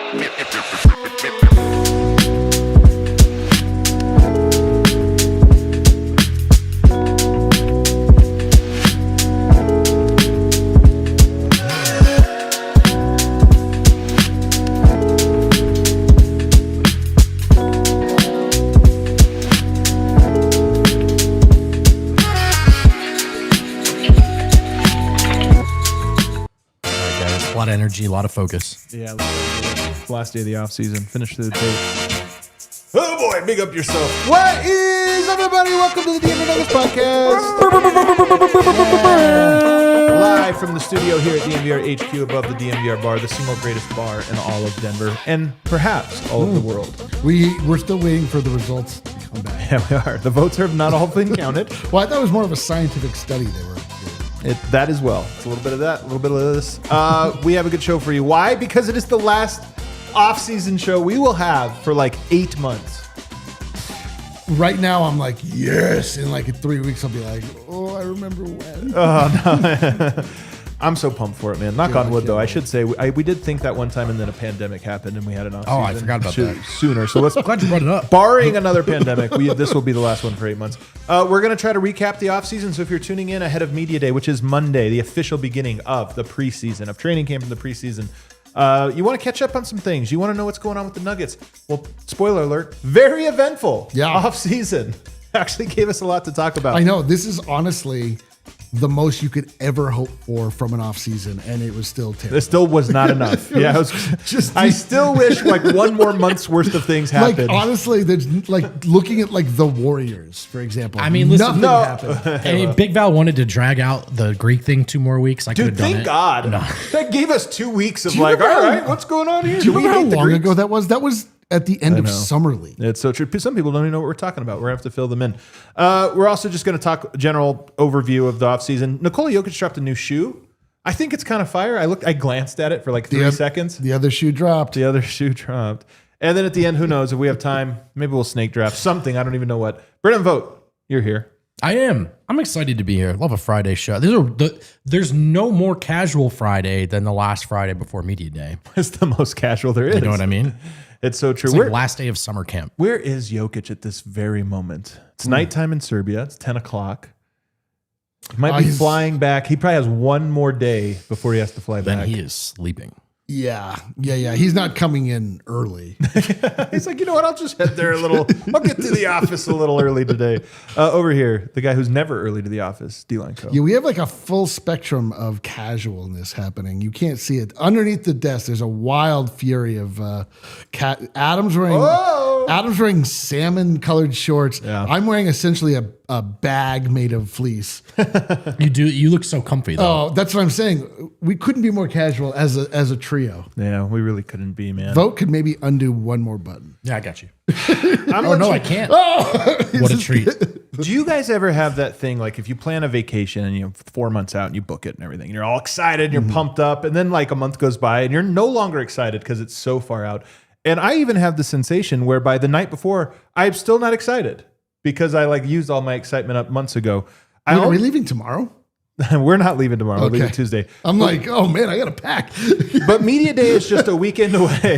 A lot of energy, a lot of focus. Yeah, last day of the offseason. Finish the day. Oh boy, big up yourself. What is up, everybody? Welcome to the DNVR Nuggets Podcast. Live from the studio here at DNVR HQ above the DNVR bar, the single greatest bar in all of Denver and perhaps all of the world. We're still waiting for the results to come back. Yeah, we are. The votes have not all been counted. Well, I thought it was more of a scientific study they were doing. That as well. It's a little bit of that, a little bit of this. We have a good show for you. Why? Because it is the last off-season show we will have for like 8 months. Right now, I'm like, yes. In like 3 weeks, I'll be like, oh, I remember when. Oh, no. I'm so pumped for it, man. Knock on wood, though. I should say, we did think that one time, and then a pandemic happened, and we had an off-season. Oh, I forgot about that. Sooner. So let's Glad you brought it up. Barring another pandemic, this will be the last one for 8 months. We're going to try to recap the offseason. So if you're tuning in ahead of Media Day, which is Monday, the official beginning of the preseason, of training camp in the preseason, you want to catch up on some things. You want to know what's going on with the Nuggets. Well, spoiler alert, very eventful offseason. Actually gave us a lot to talk about. I know. This is honestly the most you could ever hope for from an off season, and it was still terrible. It still was not enough. Yeah, I still wish like one more month's worth of things happened. Like honestly, there's like looking at like the Warriors, for example. I mean, listen, nothing happened. I mean, Big Val wanted to drag out the Greek thing 2 more weeks. I could have done it. Thank God. No. That gave us 2 weeks of Do you like, all remember- right, what's going on here? Do you remember how long ago that was? That was at the end of Summer League. It's so true. Some people don't even know what we're talking about. We're going to have to fill them in. We're also just going to talk general overview of the offseason. Nikola Jokic dropped a new shoe. I think it's kind of fire. I glanced at it for like 3 seconds. The other shoe dropped. The other shoe dropped. And then at the end, who knows? If we have time, maybe we'll snake draft something. I don't even know what. Brennan Vogt, you're here. I am. I'm excited to be here. Love a Friday show. There's no more casual Friday than the last Friday before Media Day. It's the most casual there is. You know what I mean? It's so true. It's like last day of summer camp. Where is Jokic at this very moment? It's nighttime in Serbia. It's 10 o'clock. He might be flying back. He probably has one more day before he has to fly back. Then he is sleeping. Yeah. He's not coming in early. He's like, you know what? I'll just head there a little. I'll get to the office a little early today. Over here, the guy who's never early to the office, D-Line Co. Yeah, we have like a full spectrum of casualness happening. You can't see it. Underneath the desk, there's a wild fury of Adam's wearing salmon-colored shorts. Yeah. I'm wearing essentially a bag made of fleece. You look so comfy though. Oh, that's what I'm saying. We couldn't be more casual as a trio. Yeah, we really couldn't be, man. Vogt could maybe undo one more button. Yeah, I got you. I can't. What a treat. Do you guys ever have that thing, like if you plan a vacation and you're 4 months out and you book it and everything, and you're all excited, you're pumped up, and then like a month goes by and you're no longer excited because it's so far out. And I even have the sensation where by the night before, I'm still not excited because I like used all my excitement up months ago. Are we leaving tomorrow? We're not leaving tomorrow. We're leaving Tuesday. I'm like, oh man, I got to pack. But Media Day is just a weekend away.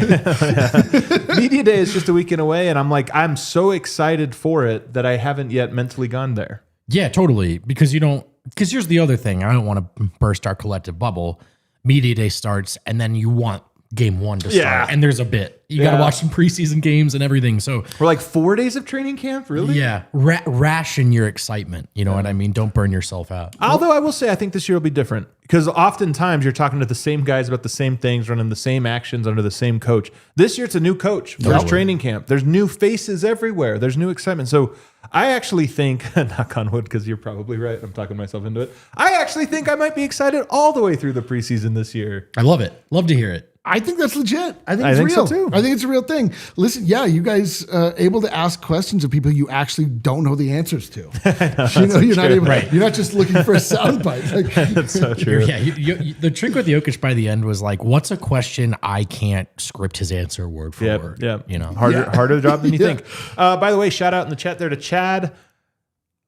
Media Day is just a weekend away. And I'm like, I'm so excited for it that I haven't yet mentally gone there. Yeah, totally. Because here's the other thing. I don't want to burst our collective bubble. Media Day starts and then you want game 1 to start. And there's a bit. You got to watch some preseason games and everything. So we're like 4 days of training camp, really? Yeah. Ration your excitement. You know what I mean? Don't burn yourself out. Although I will say, I think this year will be different because oftentimes you're talking to the same guys about the same things, running the same actions under the same coach. This year it's a new coach. First training camp. There's new faces everywhere. There's new excitement. So I actually think, knock on wood, because you're probably right. I'm talking myself into it. I actually think I might be excited all the way through the preseason this year. I love it. Love to hear it. I think that's legit. I think it's real. So too. I think it's a real thing. Listen, you guys able to ask questions of people you actually don't know the answers to. You're not able. Right. You're not just looking for a soundbite. Like, that's so true. The trick with Jokic by the end was like, what's a question I can't script his answer word for word? Yeah, you know, harder job than you think. By the way, shout out in the chat there to Chad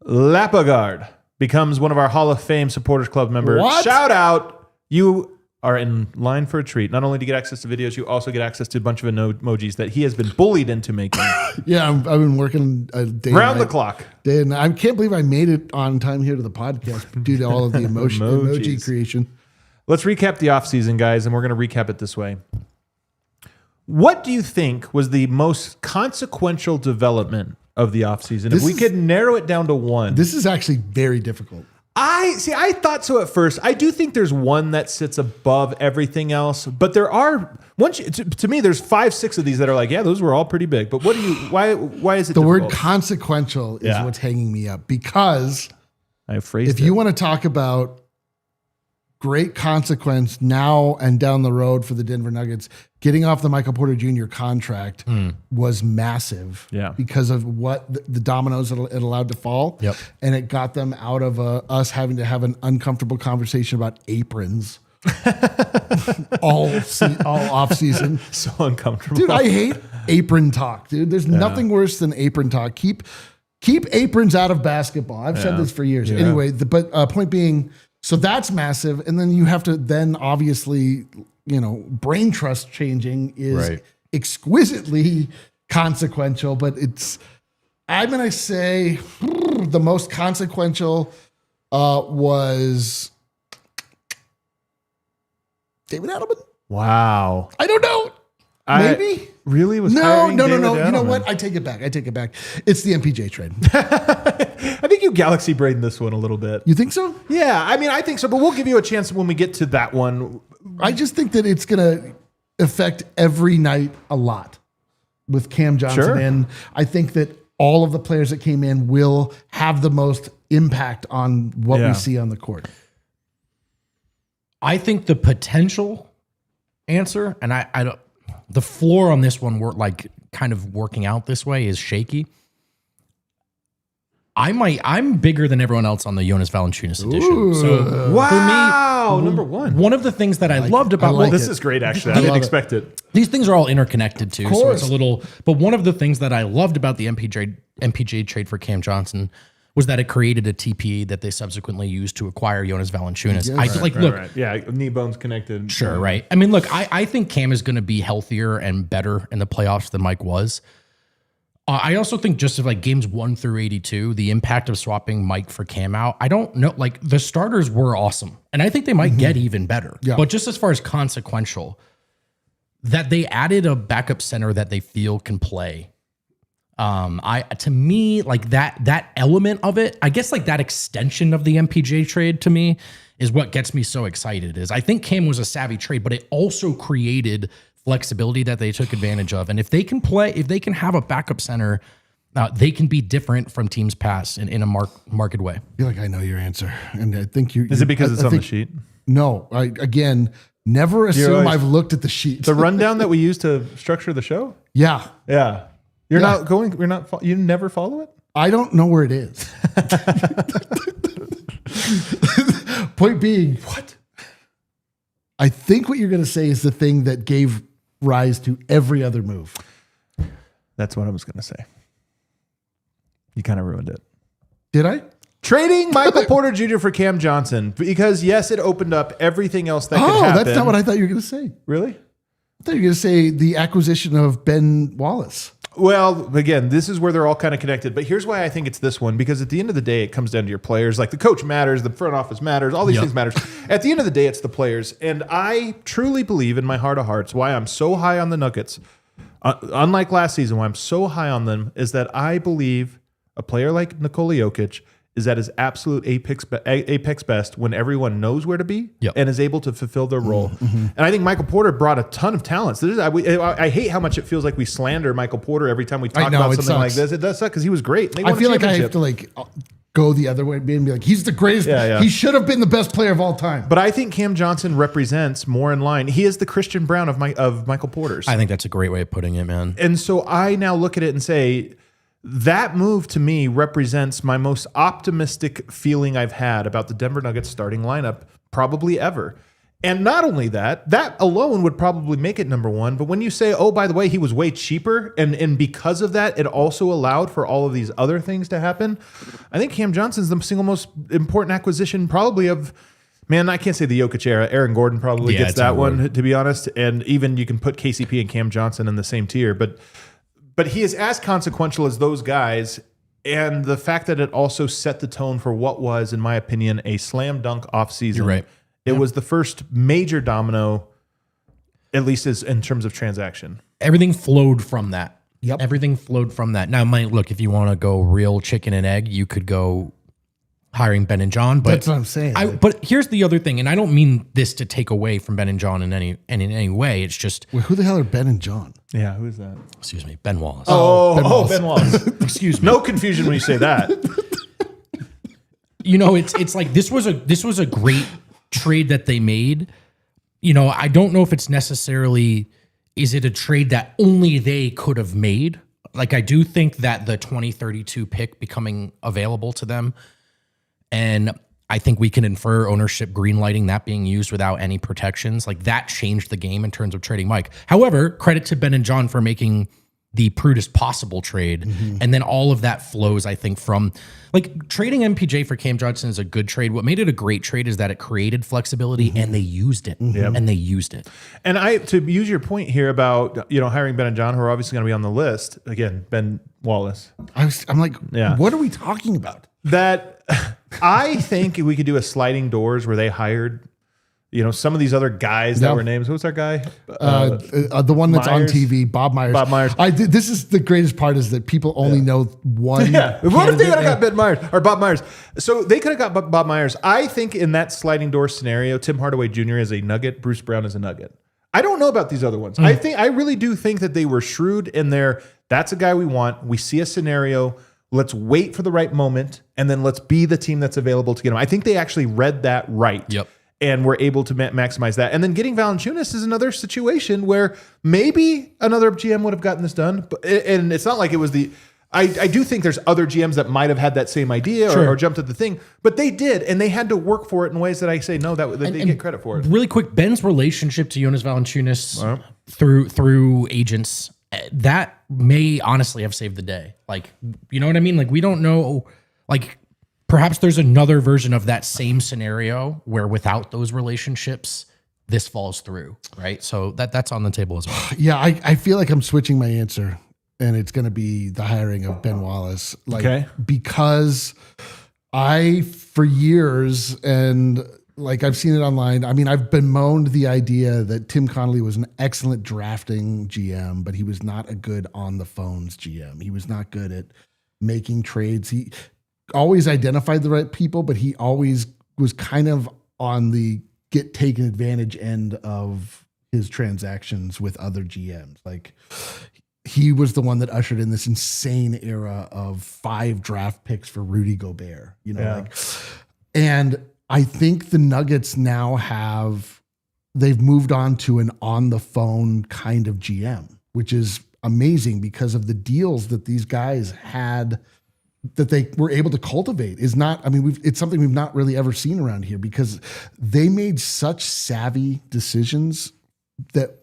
Lapagard, becomes one of our Hall of Fame Supporters Club members. What? Shout out, you are in line for a treat. Not only do you get access to videos, you also get access to a bunch of emojis that he has been bullied into making. Yeah, I've been working a day round the clock. And I can't believe I made it on time here to the podcast due to all of the emoji creation. Let's recap the offseason, guys, and we're going to recap it this way. What do you think was the most consequential development of the offseason? If we could narrow it down to one. This is actually very difficult. I thought so at first. I do think there's one that sits above everything else, but there are to me there's 5-6 of these that are like, yeah, those were all pretty big. But why is it the difficult? word consequential is what's hanging me up, because I phrased if you want to talk about great consequence now and down the road for the Denver Nuggets, getting off the Michael Porter Jr. contract was massive because of what the dominoes it allowed to fall. Yep. And it got them out of us having to have an uncomfortable conversation about aprons all off season. So uncomfortable. Dude, I hate apron talk, dude. There's nothing worse than apron talk. Keep aprons out of basketball. I've said this for years. Yeah. Anyway, but point being, so that's massive. And then you have to then obviously, brain trust changing is exquisitely consequential, but I'm going to say the most consequential was David Adelman. Wow. I don't know. Maybe. Really? No. You know what? I take it back. It's the MPJ trade. I think you galaxy braiding this one a little bit. You think so? Yeah, I think so, but we'll give you a chance when we get to that one. I just think that it's going to affect every night a lot with Cam Johnson in. I think that all of the players that came in will have the most impact on what we see on the court. I think the potential answer, and I don't, the floor on this one, we're like kind of working out this way, is shaky. I'm bigger than everyone else on the Jonas Valančiūnas edition. So wow, for me, number one. One of the things that I loved about this is great. Actually, I didn't expect it. These things are all interconnected too, so it's a little. But one of the things that I loved about the MPJ trade for Cam Johnson was that it created a TPE that they subsequently used to acquire Jonas Valančiūnas. Look, yeah, knee bones connected. Sure, right. I mean, look, I think Cam is going to be healthier and better in the playoffs than Mike was. I also think just of like games 1 through 82, the impact of swapping Mike for Cam out, I don't know. Like the starters were awesome, and I think they might get even better. Yeah. But just as far as consequential, that they added a backup center that they feel can play. To me, like that element of it, I guess like that extension of the MPJ trade to me is what gets me so excited. Is I think Cam was a savvy trade, but it also created flexibility that they took advantage of. And if they can have a backup center, they can be different from teams past in a marked way. I feel like I know your answer. And I think you... Is it because it's on the sheet? No. Again, never assume I've looked at the sheet. The rundown that we use to structure the show? Yeah. Yeah. You never follow it? I don't know where it is. Point being... What? I think what you're going to say is the thing that gave rise to every other move. That's what I was going to say. You kind of ruined it. Did I? Trading Michael Porter Jr. for Cam Johnson. Because, yes, it opened up everything else that could happen. Oh, that's not what I thought you were going to say. Really? I thought you were going to say the acquisition of Ben Wallace. Well, again, this is where they're all kind of connected. But here's why I think it's this one. Because at the end of the day, it comes down to your players. Like the coach matters. The front office matters. All these things matter. At the end of the day, it's the players. And I truly believe in my heart of hearts why I'm so high on the Nuggets, unlike last season, why I'm so high on them, is that I believe a player like Nikola Jokic is at his absolute apex best when everyone knows where to be and is able to fulfill their role. Mm-hmm. And I think Michael Porter brought a ton of talents. I hate how much it feels like we slander Michael Porter every time we talk about something like this. It does suck because he was great. I feel like I have to go the other way and be like, he's the greatest. Yeah. He should have been the best player of all time. But I think Cam Johnson represents more in line. He is the Christian Brown of Michael Porter's. I think that's a great way of putting it, man. And so I now look at it and say, that move to me represents my most optimistic feeling I've had about the Denver Nuggets starting lineup probably ever. And not only that alone would probably make it number one. But when you say, oh, by the way, he was way cheaper, and because of that, it also allowed for all of these other things to happen. I think Cam Johnson's the single most important acquisition probably of Man, I can't say the Jokic era. Aaron Gordon probably gets that one, to be honest. And even you can put KCP and Cam Johnson in the same tier. But he is as consequential as those guys. And the fact that it also set the tone for what was, in my opinion, a slam dunk offseason. You're right. It was the first major domino, at least as in terms of transaction. Everything flowed from that. Yep. Everything flowed from that. Now, look, if you want to go real chicken and egg, you could go hiring Ben and John. But that's what I'm saying. But here's the other thing, and I don't mean this to take away from Ben and John in any way. It's just who the hell are Ben and John? Yeah, who's that? Excuse me, Ben Wallace. Ben Wallace. Excuse me. No confusion when you say that. It's like this was a great trade that they made. I don't know if it's necessarily, is it a trade that only they could have made? Like, I do think that the 2032 pick becoming available to them, and I think we can infer ownership greenlighting that being used without any protections. Like, that changed the game in terms of trading Mike. However, credit to Ben and John for making the prudest possible trade. Mm-hmm. And then all of that flows, I think, from like trading MPJ for Cam Johnson is a good trade. What made it a great trade is that it created flexibility and they used it. Mm-hmm. And they used it. And to use your point here about, hiring Ben and John, who are obviously going to be on the list. Again, Ben Wallace. I'm like, what are we talking about? That I think we could do a sliding doors where they hired, some of these other guys that were names. Who's our guy? The one that's Myers. on TV, Bob Myers. Bob Myers. This is the greatest part is that people only know one. Yeah. What if they could have got Ben Myers or Bob Myers? So they could have got Bob Myers. I think in that sliding door scenario, Tim Hardaway Jr. is a Nugget, Bruce Brown is a Nugget. I don't know about these other ones. I really do think that they were shrewd in their, that's a guy we want. We see a scenario. Let's wait for the right moment, and then let's be the team that's available to get him. I think they actually read that right. Yep. And were able to maximize that. And then getting Valančiūnas is another situation where maybe another GM would have gotten this done. And it's not like it was I do think there's other GMs that might have had that same idea or jumped at the thing, but they did, and they had to work for it in ways that I say no, that they get credit for it. Really quick, Ben's relationship to Jonas Valančiūnas through agents, that may honestly have saved the day. Like, you know what I mean? Like, we don't know, like, perhaps there's another version of that same scenario where without those relationships, this falls through, right? So that's on the table as well. Yeah, I feel like I'm switching my answer, and it's going to be the hiring of Ben Wallace. Because for years, and like I've seen it online, I mean, I've bemoaned the idea that Tim Connolly was an excellent drafting GM, but he was not a good on the phones GM. He was not good at making trades. He always identified the right people, but he always was kind of on the get taken advantage end of his transactions with other GMs. Like, he was the one that ushered in this insane era of 5 draft picks for Rudy Gobert, and I think the Nuggets now they've moved on to an on the phone kind of GM, which is amazing because of the deals that these guys had that they were able to cultivate. It's something we've not really ever seen around here because they made such savvy decisions that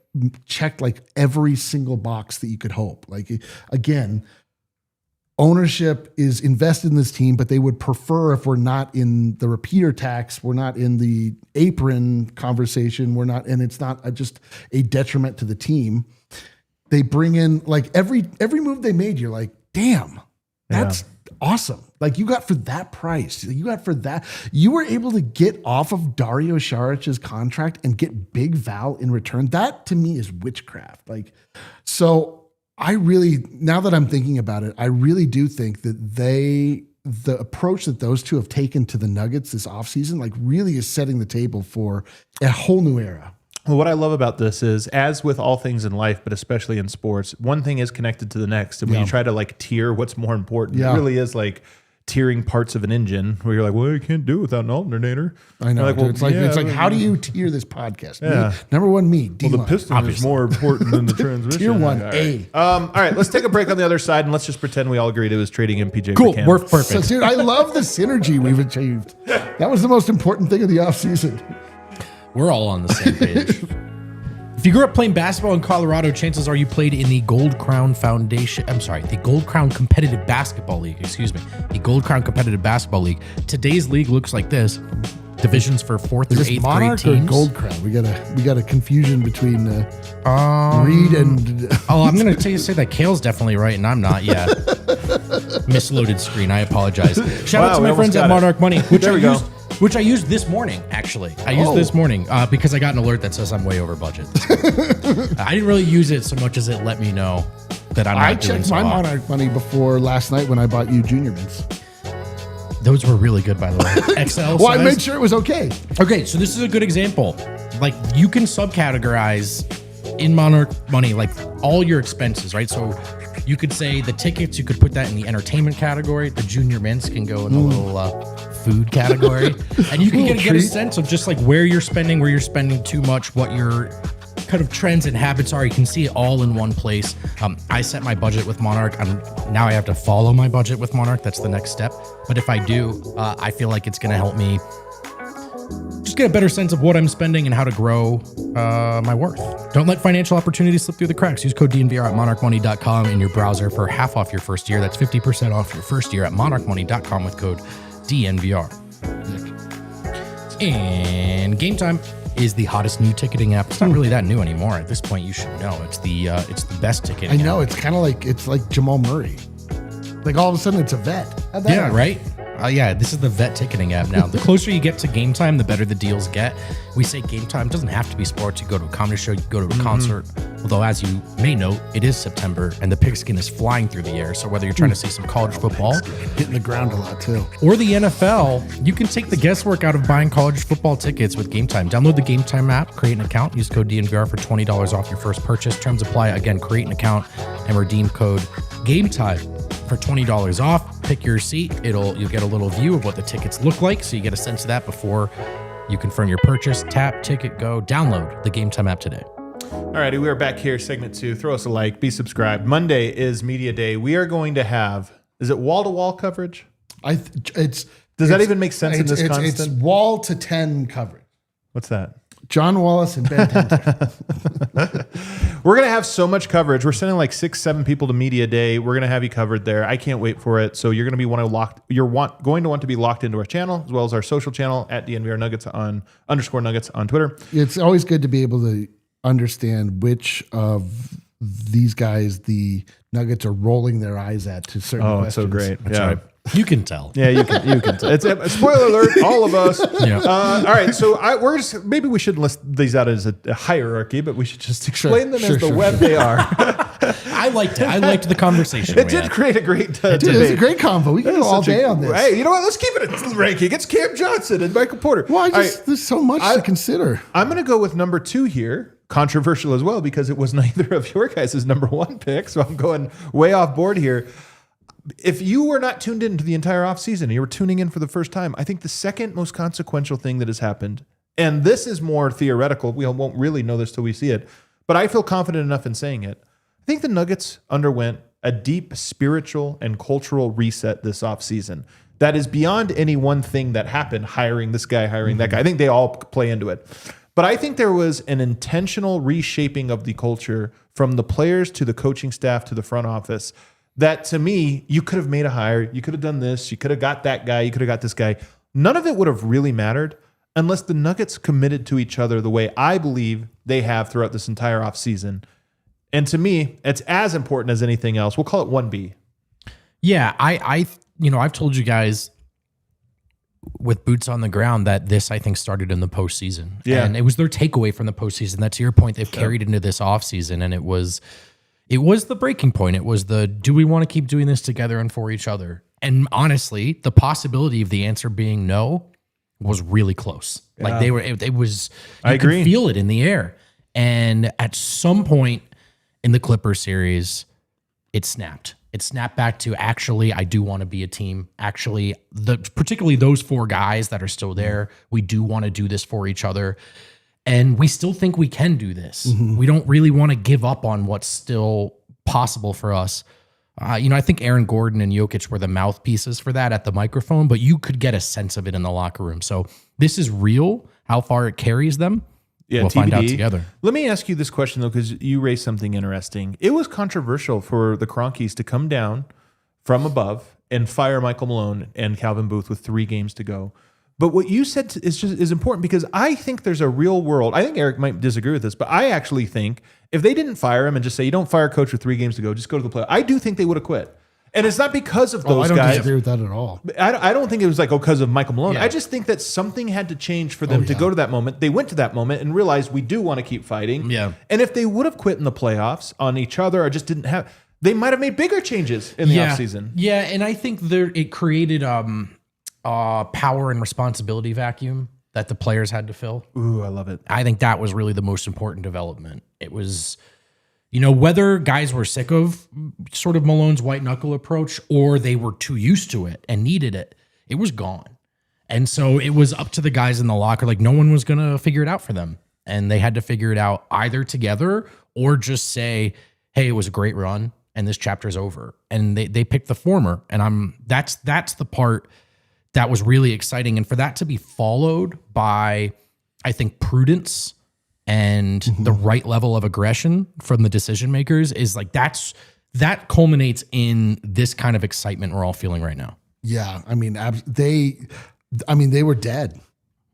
checked like every single box that you could hope. Like, again, ownership is invested in this team, but they would prefer if we're not in the repeater tax, we're not in the apron conversation, and it's not just a detriment to the team. They bring in like every move they made, you're like, damn, that's awesome. Like, you got for that price, you were able to get off of Dario Saric's contract and get Big Val in return. That to me is witchcraft. Like, so now that I'm thinking about it, I really do think that the approach that those two have taken to the Nuggets this offseason, like, really is setting the table for a whole new era. Well, what I love about this is, as with all things in life, but especially in sports, one thing is connected to the next. And when you try to like tier what's more important, it really is like tiering parts of an engine where you're like, well, you can't do it without an alternator. I know. Like, it's like, how do you tier this podcast? Me, number one, me. Well, the piston is more important than the transmission. Tier 1A. All right, let's take a break on the other side, and let's just pretend we all agreed it was trading MPJ. Cool, we're perfect. So, dude, I love the synergy we've achieved. That was the most important thing of the offseason. We're all on the same page. If you grew up playing basketball in Colorado, chances are you played in the Gold Crown the Gold Crown Competitive Basketball League. The Gold Crown Competitive Basketball League. Today's league looks like this. divisions for 4th through 8th Monarch grade teams. or Gold Crown? We got a confusion between Reed and. I'm going to say that Kale's definitely right, and I'm not. Yeah, misloaded screen. I apologize. Shout out to my friends at Monarch Money, which I used this morning. Actually, I used this morning because I got an alert that says I'm way over budget. I didn't really use it so much as it let me know that I'm not doing so I checked my hot. Monarch Money before last night when I bought you Junior Mints. Those were really good, by the way. XL Well, size. I made sure it was okay. Okay, so this is a good example. Like, you can subcategorize in Monarch Money, like, all your expenses, right? So you could say the tickets, you could put that in the entertainment category. The Junior Mints can go in the little food category. And you can get a sense of just, like, where you're spending too much, what your kind of trends and habits are. You can see it all in one place. I set my budget with Monarch. Now I have to follow my budget with Monarch. That's the next step. But if I do, I feel like it's going to help me just get a better sense of what I'm spending and how to grow my worth. Don't let financial opportunities slip through the cracks. Use code DNVR at monarchmoney.com in your browser for half off your first year. That's 50% off your first year at monarchmoney.com with code DNVR. And Game Time is the hottest new ticketing app. It's not really that new anymore. At this point, you should know it's the best ticketing I know app. it's kind of like Jamal Murray. Like all of a sudden it's a vet. How'd that Yeah, happen? right? Yeah, this is the vet ticketing app now. The closer you get to Game Time, the better the deals get. We say Game Time. It doesn't have to be sports. You go to a comedy show, you go to a concert. Although, as you may know, it is September and the pigskin is flying through the air. So whether you're trying to see some college football Hitting the ground a lot too. or the NFL, you can take the guesswork out of buying college football tickets with Game Time. Download the Game Time app, create an account, use code DNVR for $20 off your first purchase. Terms apply. Again, create an account and redeem code Game Time for $20 off. Pick your seat. You'll get a little view of what the tickets look like, so you get a sense of that before you confirm your purchase. Tap, ticket, go. Download the Game Time app today. All righty, we are back here, segment 2. Throw us a like, be subscribed. Monday is media day. We are going to have, is it wall-to-wall coverage? Does that even make sense in this It's wall to 10 coverage. What's that? John Wallace and Ben Tinter. We're going to have so much coverage. We're sending like 6-7 people to media day. We're going to have you covered there. I can't wait for it. So you're going to be going to want to be locked into our channel as well as our social channel at DNVR Nuggets _Nuggets on Twitter. It's always good to be able to understand which of these guys the Nuggets are rolling their eyes at to certain questions. It's so great. That's right. You can tell. Yeah, you can tell. It's a spoiler alert, all of us. Yeah. All right, so maybe we shouldn't list these out as a hierarchy, but we should just explain them as the web they are. I liked it. I liked the conversation. It did create a great debate. Dude, it was a great convo. We can go all day on this. Hey, you know what? Let's keep it a ranking. It's Cam Johnson and Michael Porter. Well, there's so much to consider. I'm going to go with number 2 here. Controversial as well because it was neither of your guys' number 1 pick, so I'm going way off board here. If you were not tuned into the entire offseason and you were tuning in for the first time, I think the second most consequential thing that has happened, and this is more theoretical, we won't really know this till we see it, but I feel confident enough in saying it. I think the Nuggets underwent a deep spiritual and cultural reset this offseason that is beyond any one thing that happened, hiring this guy, hiring that guy. I think they all play into it. But I think there was an intentional reshaping of the culture from the players to the coaching staff to the front office that, to me, you could have made a hire, you could have done this, you could have got that guy, you could have got this guy. None of it would have really mattered unless the Nuggets committed to each other the way I believe they have throughout this entire offseason. And to me, it's as important as anything else. We'll call it 1B. Yeah, I've told you guys with boots on the ground that this, I think, started in the postseason. Yeah. And it was their takeaway from the postseason. That, to your point, they've carried into this offseason, and it was the breaking point. It was do we want to keep doing this together and for each other? And honestly, the possibility of the answer being no was really close. Yeah. Like it was, I agree. could feel it in the air. And at some point in the Clippers series, it snapped. It snapped back to, actually, I do want to be a team. Actually, particularly those 4 guys that are still there, we do want to do this for each other. And we still think we can do this. Mm-hmm. We don't really want to give up on what's still possible for us. I think Aaron Gordon and Jokic were the mouthpieces for that at the microphone, but you could get a sense of it in the locker room. So this is real. How far it carries them, we'll TBD. find out together. Let me ask you this question, though, because you raised something interesting. It was controversial for the Cronkies to come down from above and fire Michael Malone and Calvin Booth with 3 games to go. But what you said is important because I think there's a real world. I think Eric might disagree with this, but I actually think if they didn't fire him and just say, you don't fire a coach with 3 games to go, just go to the playoffs, I do think they would have quit. And it's not because of those guys. I don't disagree with that at all. I don't think it was like, because of Michael Malone. Yeah. I just think that something had to change for them to go to that moment. They went to that moment and realized we do want to keep fighting. Yeah. And if they would have quit in the playoffs on each other or just didn't have, they might have made bigger changes in the offseason. Yeah, and I think it created power and responsibility vacuum that the players had to fill. Ooh, I love it. I think that was really the most important development. It was, whether guys were sick of sort of Malone's white knuckle approach or they were too used to it and needed it, it was gone. And so it was up to the guys in the locker. Like no one was going to figure it out for them. And they had to figure it out either together or just say, hey, it was a great run and this chapter's over. And they picked the former. And that's the part that was really exciting. And for that to be followed by, I think, prudence and the right level of aggression from the decision makers is like, that culminates in this kind of excitement we're all feeling right now. Yeah. I mean, they were dead.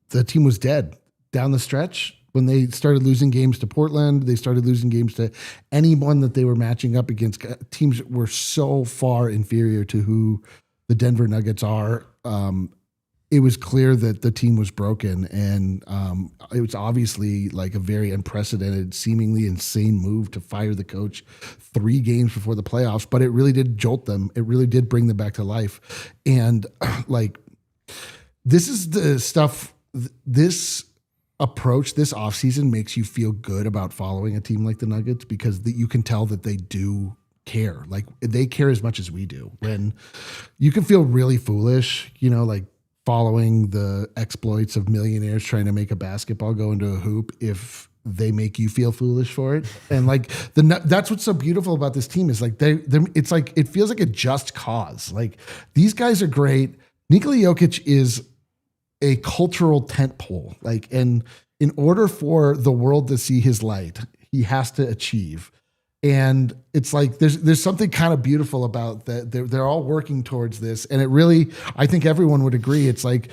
The team was dead down the stretch. When they started losing games to Portland, they started losing games to anyone that they were matching up against. Teams that were so far inferior to who the Denver Nuggets are. It was clear that the team was broken, and it was obviously like a very unprecedented, seemingly insane move to fire the coach 3 games before the playoffs, but it really did jolt them. It really did bring them back to life. And like, this is the stuff, this approach, this offseason makes you feel good about following a team like the Nuggets because you can tell that they do care. Like they care as much as we do. When you can feel really foolish, like following the exploits of millionaires trying to make a basketball go into a hoop if they make you feel foolish for it. And like that's what's so beautiful about this team is like it's like it feels like a just cause. Like these guys are great. Nikola Jokic is a cultural tentpole. Like, and in order for the world to see his light, he has to achieve. And it's like there's something kind of beautiful about that. They're all working towards this, and it really, I think everyone would agree. It's like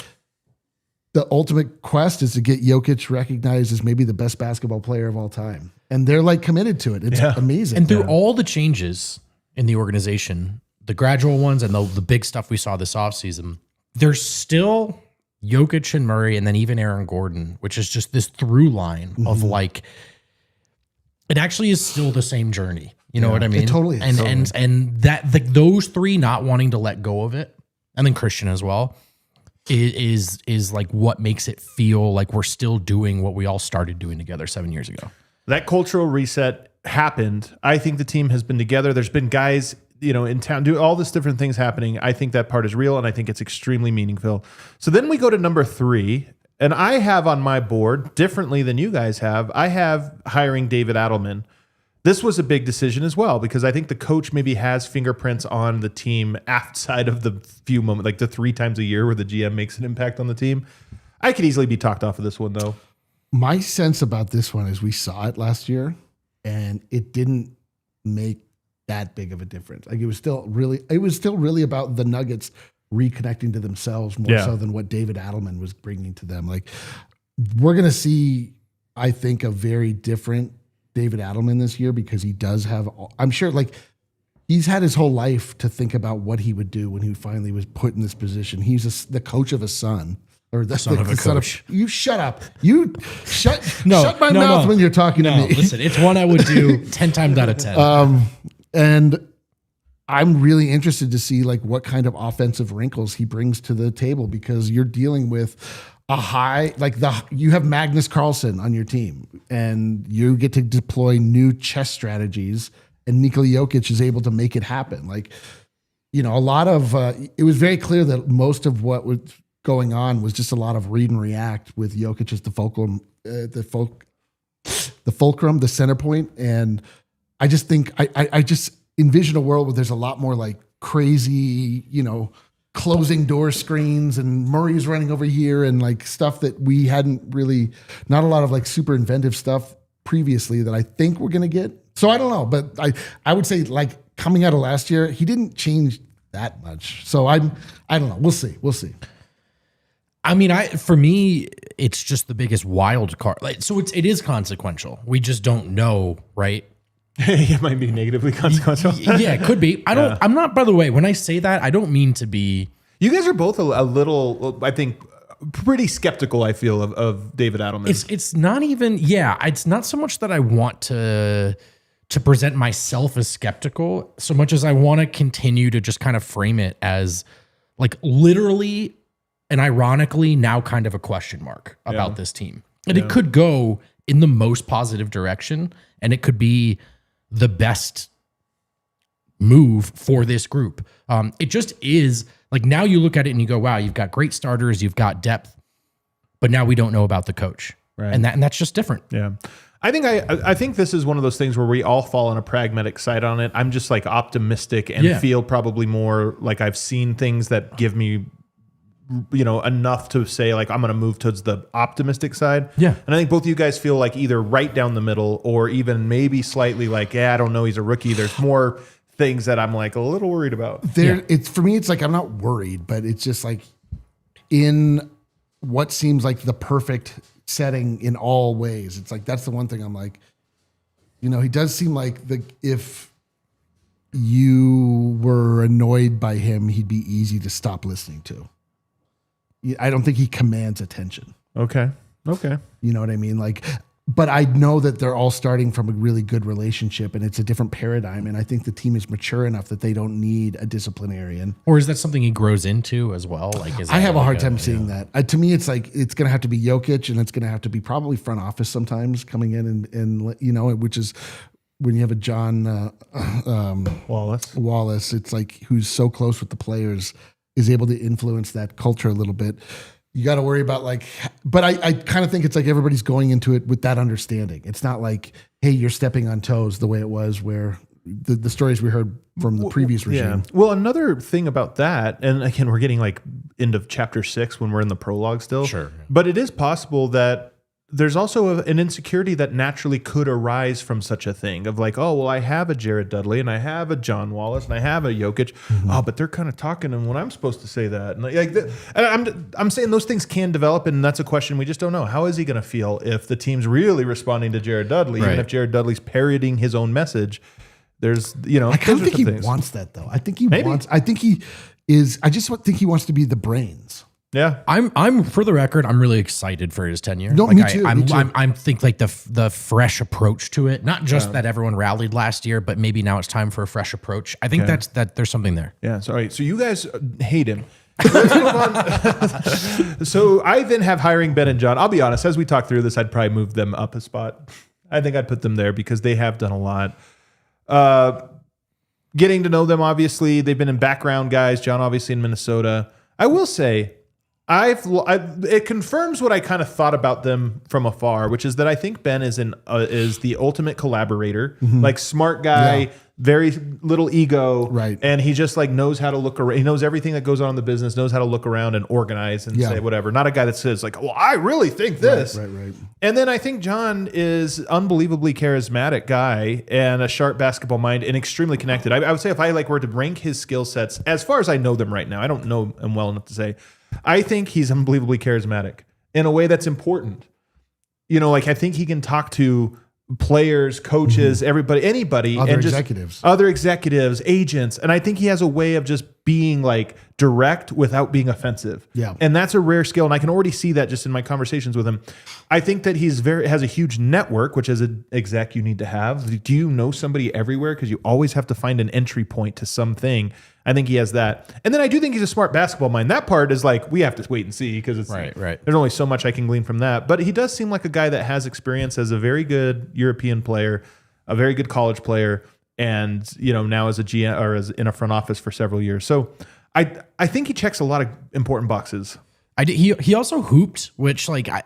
the ultimate quest is to get Jokic recognized as maybe the best basketball player of all time, and they're like committed to it. It's amazing. And through all the changes in the organization, the gradual ones and the big stuff we saw this offseason, there's still Jokic and Murray, and then even Aaron Gordon, which is just this through line of like. It actually is still the same journey. You know what I mean? It totally is. And that those 3 not wanting to let go of it, and then Christian as well, is like what makes it feel like we're still doing what we all started doing together 7 years ago. That cultural reset happened. I think the team has been together. There's been guys, in town do all this different things happening. I think that part is real, and I think it's extremely meaningful. So then we go to number 3. And I have on my board, differently than you guys have, I have hiring David Adelman. This was a big decision as well, because I think the coach maybe has fingerprints on the team outside of the few moments, like the 3 times a year where the GM makes an impact on the team. I could easily be talked off of this one, though. My sense about this one is we saw it last year, and it didn't make that big of a difference. Like it was still really about the Nuggets reconnecting to themselves more so than what David Adelman was bringing to them. Like we're going to see, I think, a very different David Adelman this year because he does have, I'm sure like he's had his whole life to think about what he would do when he finally was put in this position. He's the coach of a son. Or the son of a coach. You shut up. You shut my mouth when you're talking to me. Listen, it's one I would do 10 times out of 10. And I'm really interested to see like what kind of offensive wrinkles he brings to the table because you're dealing with you have Magnus Carlsen on your team and you get to deploy new chess strategies and Nikola Jokic is able to make it happen. Like, a lot of, it was very clear that most of what was going on was just a lot of read and react with Jokic as the fulcrum, the center point. And I just think, I just envision a world where there's a lot more like crazy, closing door screens and Murray's running over here and like stuff that we hadn't really, not a lot of like super inventive stuff previously that I think we're going to get. So I don't know, but I would say like coming out of last year, he didn't change that much. So I don't know. We'll see. I mean, for me, it's just the biggest wild card. Like, so it is consequential. We just don't know, right? It might be negatively consequential. Yeah, it could be. I'm not, by the way, when I say that, I don't mean to be. You guys are both a little, I think, pretty skeptical, I feel, of David Adelman. It's not even, it's not so much that I want to present myself as skeptical, so much as I want to continue to just kind of frame it as like literally and ironically now kind of a question mark about this team. And it could go in the most positive direction, and it could be the best move for this group. It just is like, now you look at it and you go, wow, you've got great starters, you've got depth, but now we don't know about the coach. Right. And that's just different. Yeah. I think this is one of those things where we all fall on a pragmatic side on it. I'm just like optimistic and feel probably more like I've seen things that give me, enough to say like I'm going to move towards the optimistic side. Yeah. And I think both of you guys feel like either right down the middle or even maybe slightly like, I don't know, he's a rookie. There's more things that I'm like a little worried about. It's for me, it's like I'm not worried, but it's just like in what seems like the perfect setting in all ways. It's like that's the one thing I'm like, he does seem like if you were annoyed by him, he'd be easy to stop listening to. I don't think he commands attention. Okay. You know what I mean? Like, but I know that they're all starting from a really good relationship, and it's a different paradigm. And I think the team is mature enough that they don't need a disciplinarian. Or is that something he grows into as well? Like, I have a hard time seeing that. To me, it's like it's going to have to be Jokic, and it's going to have to be probably front office sometimes coming in and which is when you have a John Wallace. It's like who's so close with the players is able to influence that culture a little bit. You got to worry about but I kind of think it's like everybody's going into it with that understanding. It's not like, hey, you're stepping on toes the way it was where the stories we heard from the previous regime. Yeah. Well, another thing about that, and again, we're getting like into chapter 6 when we're in the prologue still. Sure. But it is possible that there's also an insecurity that naturally could arise from such a thing of like, oh, well, I have a Jared Dudley and I have a John Wallace and I have a Jokic. Mm-hmm. Oh, but they're kind of talking and when I'm supposed to say that. And I'm saying those things can develop, and that's a question we just don't know. How is he going to feel if the team's really responding to Jared Dudley, even if Jared Dudley's parroting his own message? There's, I kind of think he wants that though. I think he I just think he wants to be the brains. Yeah, I'm for the record, I'm really excited for his tenure. No, like me too. I'm think like the fresh approach to it, not just that everyone rallied last year, but maybe now it's time for a fresh approach. I think that there's something there. Yeah. Sorry. So you guys hate him. Let's move on. So I then have hiring Ben and John. I'll be honest, as we talk through this, I'd probably move them up a spot. I think I'd put them there because they have done a lot. Getting to know them, obviously, they've been in background guys. John, obviously, in Minnesota. I will say, it confirms what I kind of thought about them from afar, which is that I think Ben is the ultimate collaborator, like smart guy, very little ego, right? And he just like knows how to look around. He knows everything that goes on in the business, knows how to look around and organize and say whatever. Not a guy that says like, "Well, I really think this." Right. And then I think John is unbelievably charismatic guy and a sharp basketball mind and extremely connected. I would say if I were to rank his skill sets as far as I know them right now, I don't know him well enough to say. I think he's unbelievably charismatic in a way that's important. I think he can talk to players, coaches, everybody, anybody, other executives, agents. And I think he has a way of just being like direct without being offensive. Yeah. And that's a rare skill. And I can already see that just in my conversations with him. I think that has a huge network, which as an exec you need to have. Do you know somebody everywhere? Because you always have to find an entry point to something. I think he has that. And then I do think he's a smart basketball mind. That part is like, we have to wait and see because it's right. There's only so much I can glean from that. But he does seem like a guy that has experience as a very good European player, a very good college player, and now as a GM or as in a front office for several years. So I think he checks a lot of important boxes. He also hooped, which David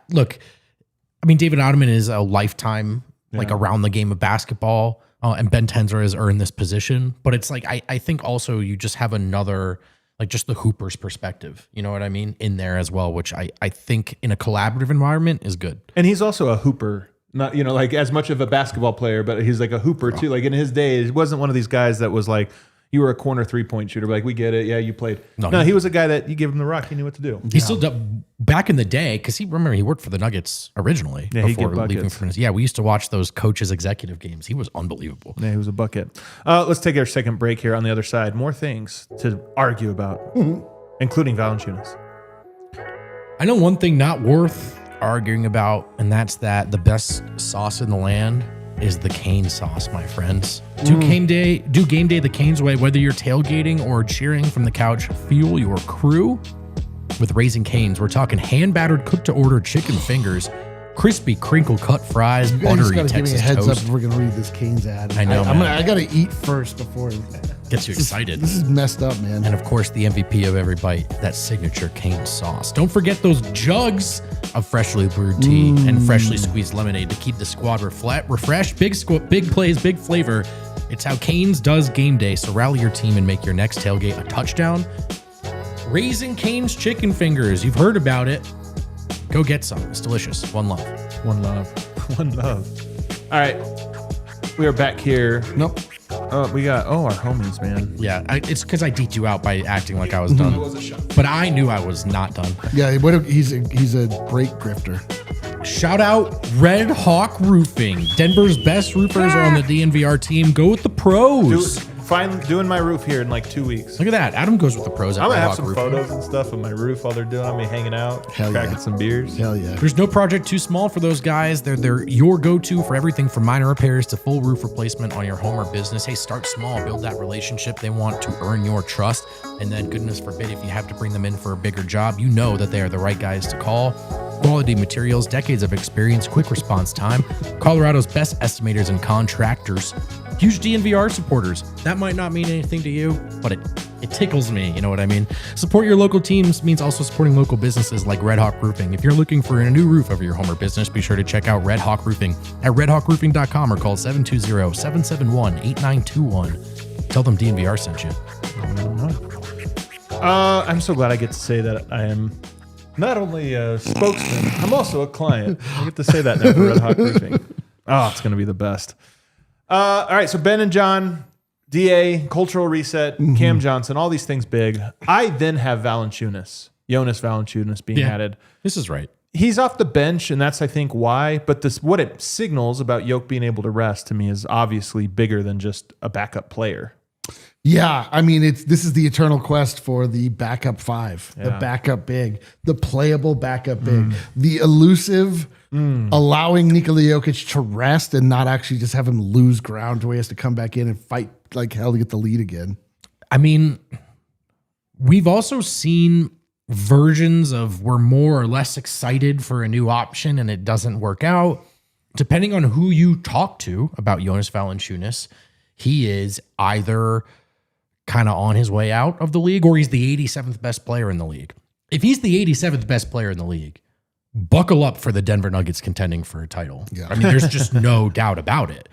Adelman is a lifetime around the game of basketball. And Ben Tenzler has earned this position, but it's like I think also you just have another just the hooper's perspective, you know what I mean, in there as well, which I think in a collaborative environment is good. And he's also a hooper, not as much of a basketball player, but he's like a hooper too. Like in his day, he wasn't one of these guys that was like, you were a corner 3-point shooter. Like, we get it. Yeah, you played. No, he was a guy that you give him the rock. He knew what to do. He still back in the day, because he worked for the Nuggets originally before leaving for. Yeah, we used to watch those coaches' executive games. He was unbelievable. Yeah, he was a bucket. Let's take our second break here on the other side. More things to argue about, including Valančiūnas. I know one thing not worth arguing about, and that's that the best sauce in the land is the cane sauce, my friends. Do game day the Canes way, whether you're tailgating or cheering from the couch. Fuel your crew with Raising Cane's. We're talking hand-battered, cooked-to-order chicken fingers, crispy crinkle-cut fries, buttery Texas give me a heads toast. up if we're going to read this Cane's ad. I know, I got to eat first before. Gets you excited. This is messed up, man. And of course, the MVP of every bite, that signature cane sauce. Don't forget those jugs of freshly brewed tea and freshly squeezed lemonade to keep the squad refreshed. Big plays, big flavor. It's how Cane's does game day. So rally your team and make your next tailgate a touchdown. Raising Cane's chicken fingers. You've heard about it. Go get some. It's delicious. One love. One love. One love. All right. We are back here. Nope. We got, our homies, man. Yeah, it's because I deked you out by acting like I was done. But I knew I was not done. Yeah, he's a great grifter. Shout out Red Hawk Roofing. Denver's best roofers are on the DNVR team. Go with the pros. Doing my roof here in like 2 weeks. Look at that. Adam goes with the pros. I'm going to have some photos and stuff of my roof while they're doing it. I'm going to be hanging out, cracking some beers. Hell yeah. There's no project too small for those guys. They're your go-to for everything from minor repairs to full roof replacement on your home or business. Hey, start small. Build that relationship. They want to earn your trust. And then, goodness forbid, if you have to bring them in for a bigger job, you know that they are the right guys to call. Quality materials, decades of experience, quick response time. Colorado's best estimators and contractors. Huge DNVR supporters. That might not mean anything to you, but it tickles me. You know what I mean? Support your local teams means also supporting local businesses like Red Hawk Roofing. If you're looking for a new roof over your home or business, be sure to check out Red Hawk Roofing at redhawkroofing.com or call 720-771-8921. Tell them DNVR sent you. I'm so glad I get to say that I am not only a spokesman, I'm also a client. I get to say that now for Red Hawk Roofing. Oh, it's going to be the best. All right, so Ben and John, DA, Cultural Reset, Cam Johnson, all these things big. I then have Valančiūnas, Jonas Valančiūnas being added. This is right. He's off the bench, and that's, I think, why. But what it signals about Jokic being able to rest, to me, is obviously bigger than just a backup player. Yeah, I mean, this is the eternal quest for the backup five, the backup big, the playable backup big, the elusive, allowing Nikola Jokic to rest and not actually just have him lose ground to where he has to come back in and fight like hell to get the lead again. I mean, we've also seen versions of we're more or less excited for a new option and it doesn't work out. Depending on who you talk to about Jonas Valančiūnas, he is either kind of on his way out of the league or he's the 87th best player in the league. If he's the 87th best player in the league, buckle up for the Denver Nuggets contending for a title. Yeah. I mean, there's just no doubt about it.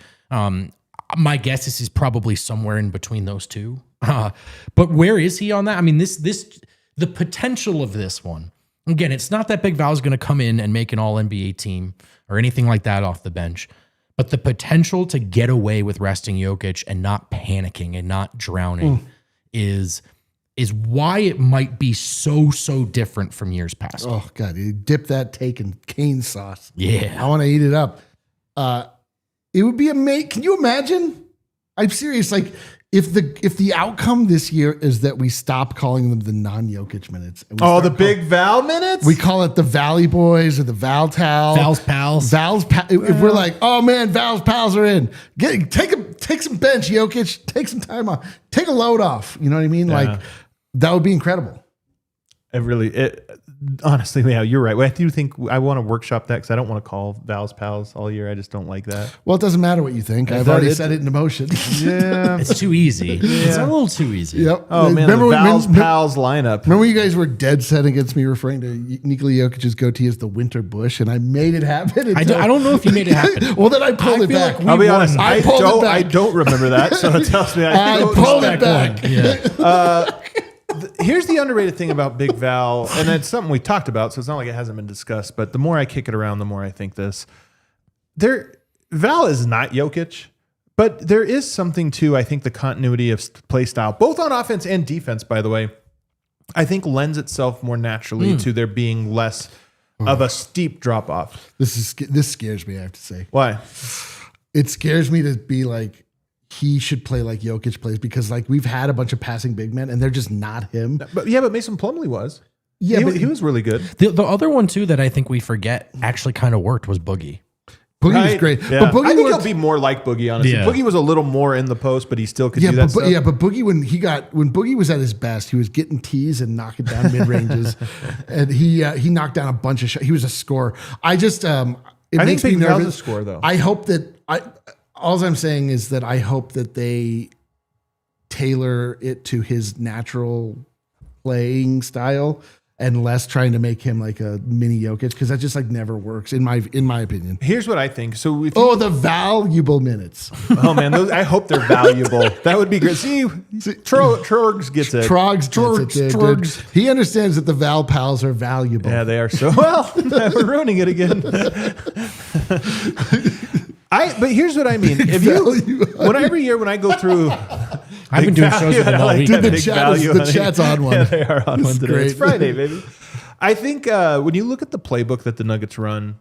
My guess is he's probably somewhere in between those two. But where is he on that? I mean, the potential of this one, again, it's not that Big Val's going to come in and make an all-NBA team or anything like that off the bench. But the potential to get away with resting Jokic and not panicking and not drowning is why it might be so different from years past. Oh, God. You dip that take in cane sauce. Yeah. I want to eat it up. It would be amazing. Can you imagine? I'm serious. Like, if the outcome this year is that we stop calling them the non-Jokic minutes. The Big Val minutes? We call it the Valley Boys or the Val Tal. Val's pals. If we're like, oh man, Val's pals are in. Take some bench, Jokic. Take some time off. Take a load off. You know what I mean? Yeah. Like, that would be incredible. Honestly, yeah, you're right. I do think I want to workshop that because I don't want to call Val's pals all year. I just don't like that. Well, it doesn't matter what you think. I've already set it into motion. Yeah. It's too easy. Yeah. It's a little too easy. Yep. Oh, man, remember Val's pals lineup. Remember you guys were dead set against me referring to Nikola Jokic's goatee as the winter bush, and I made it happen. I don't know if you made it happen. Well, then I pulled it back. I'll be honest. I don't remember that, so it tells me I pulled it back. Yeah. Here's the underrated thing about Big Val, and it's something we talked about, so it's not like it hasn't been discussed, but the more I kick it around, the more I think this. Val is not Jokic, But there is something to, I think, the continuity of play style, both on offense and defense, by the way, I think lends itself more naturally to there being less of a steep drop off. This scares me, I have to say. Why? It scares me to be like, he should play like Jokic plays, because like we've had a bunch of passing big men and they're just not him. But Mason Plumlee was. Yeah, he was really good. The other one too that I think we forget actually kind of worked was Boogie. Boogie was great. Yeah. But Boogie I think he'll be more like Boogie, honestly. Yeah. Boogie was a little more in the post, but he still could do that stuff. But Boogie, when Boogie was at his best, he was getting tees and knocking down mid ranges, and he knocked down a bunch of shots. He was a scorer. I just it makes me nervous. A score though. I hope that all I'm saying is that I hope that they tailor it to his natural playing style and less trying to make him like a mini Jokic, because that just like never works in my opinion. Here's what I think. So the valuable minutes. Oh man, I hope they're valuable. That would be great. See, Trogs gets it. Trogs. He understands that the Val pals are valuable. Yeah, they are so well. We're ruining it again. But here's what I mean. Every year when I go through, I've been doing shows with them all week. The chat's on one. Yeah, they are on one today. Great. It's Friday, baby. I think when you look at the playbook that the Nuggets run,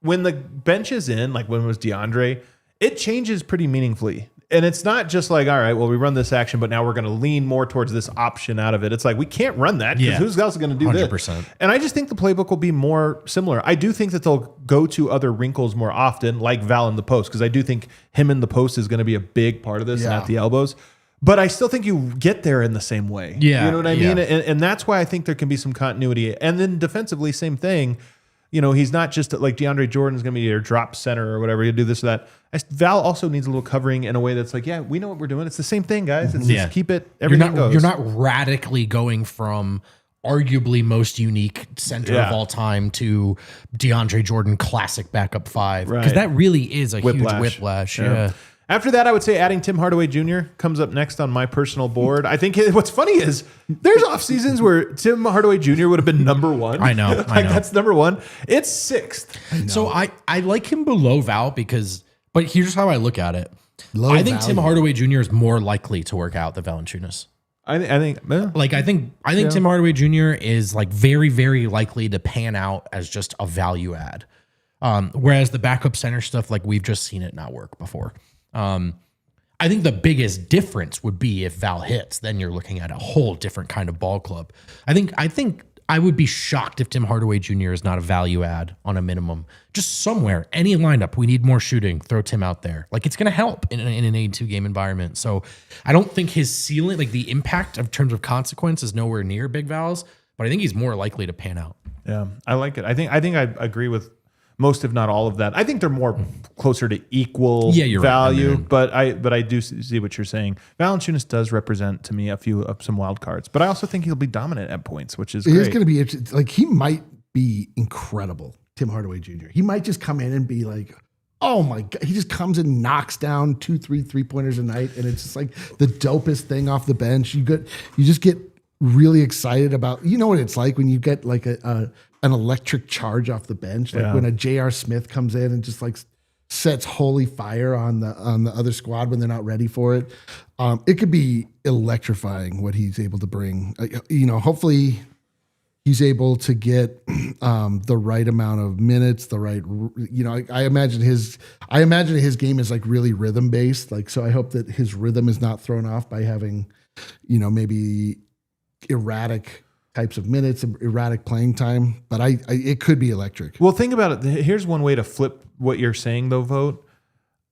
when the bench is in, like when it was DeAndre, it changes pretty meaningfully. And it's not just like, all right, well, we run this action, but now we're going to lean more towards this option out of it. It's like, we can't run that because who's else going to do 100%. This? And I just think the playbook will be more similar. I do think that they'll go to other wrinkles more often, like Val in the post, because I do think him in the post is going to be a big part of this and at the elbows. But I still think you get there in the same way. Yeah. You know what I mean? And that's why I think there can be some continuity. And then defensively, same thing. You know, he's not just like DeAndre Jordan's going to be your drop center or whatever. You do this or that. Val also needs a little covering in a way that's like, yeah, we know what we're doing. It's the same thing, guys. It's just keep it. Everything goes. You're not radically going from arguably most unique center of all time to DeAndre Jordan classic backup five, because that really is a huge whiplash. Yeah. After that, I would say adding Tim Hardaway Jr. comes up next on my personal board. I think what's funny is there's off seasons where Tim Hardaway Jr. would have been number one. I know. That's number one. It's sixth. So I like him below Val but here's how I look at it. I think Tim Hardaway Jr. is more likely to work out than Valančiūnas. I think Tim Hardaway Jr. is like very, very likely to pan out as just a value add. Whereas the backup center stuff, like we've just seen it not work before. I think the biggest difference would be if Val hits, then you're looking at a whole different kind of ball club. I think I would be shocked if Tim Hardaway Jr. is not a value add on a minimum. Just somewhere, any lineup, we need more shooting, throw Tim out there. Like it's going to help in an 82 game environment. So I don't think his ceiling, like the impact in terms of consequence is nowhere near Big Val's, but I think he's more likely to pan out. Yeah, I like it. I think I agree with most, if not all of that. I think they're more closer to equal value, right, but I do see what you're saying. Valančiūnas does represent to me some wild cards, but I also think he'll be dominant at points, which is great. It's going to be like he might be incredible. Tim Hardaway Jr. He might just come in and be like, oh my God. He just comes and knocks down 2-3 3-pointers a night, and it's just like the dopest thing off the bench. You just get really excited about, you know what it's like when you get like an electric charge off the bench, like when a J.R. Smith comes in and just like sets holy fire on the other squad when they're not ready for it. It could be electrifying what he's able to bring. Hopefully he's able to get the right amount of minutes, the right. I imagine his game is like really rhythm based. Like, so I hope that his rhythm is not thrown off by having, maybe erratic types of minutes, erratic playing time, but it could be electric. Well, think about it. Here's one way to flip what you're saying, though, Vogt.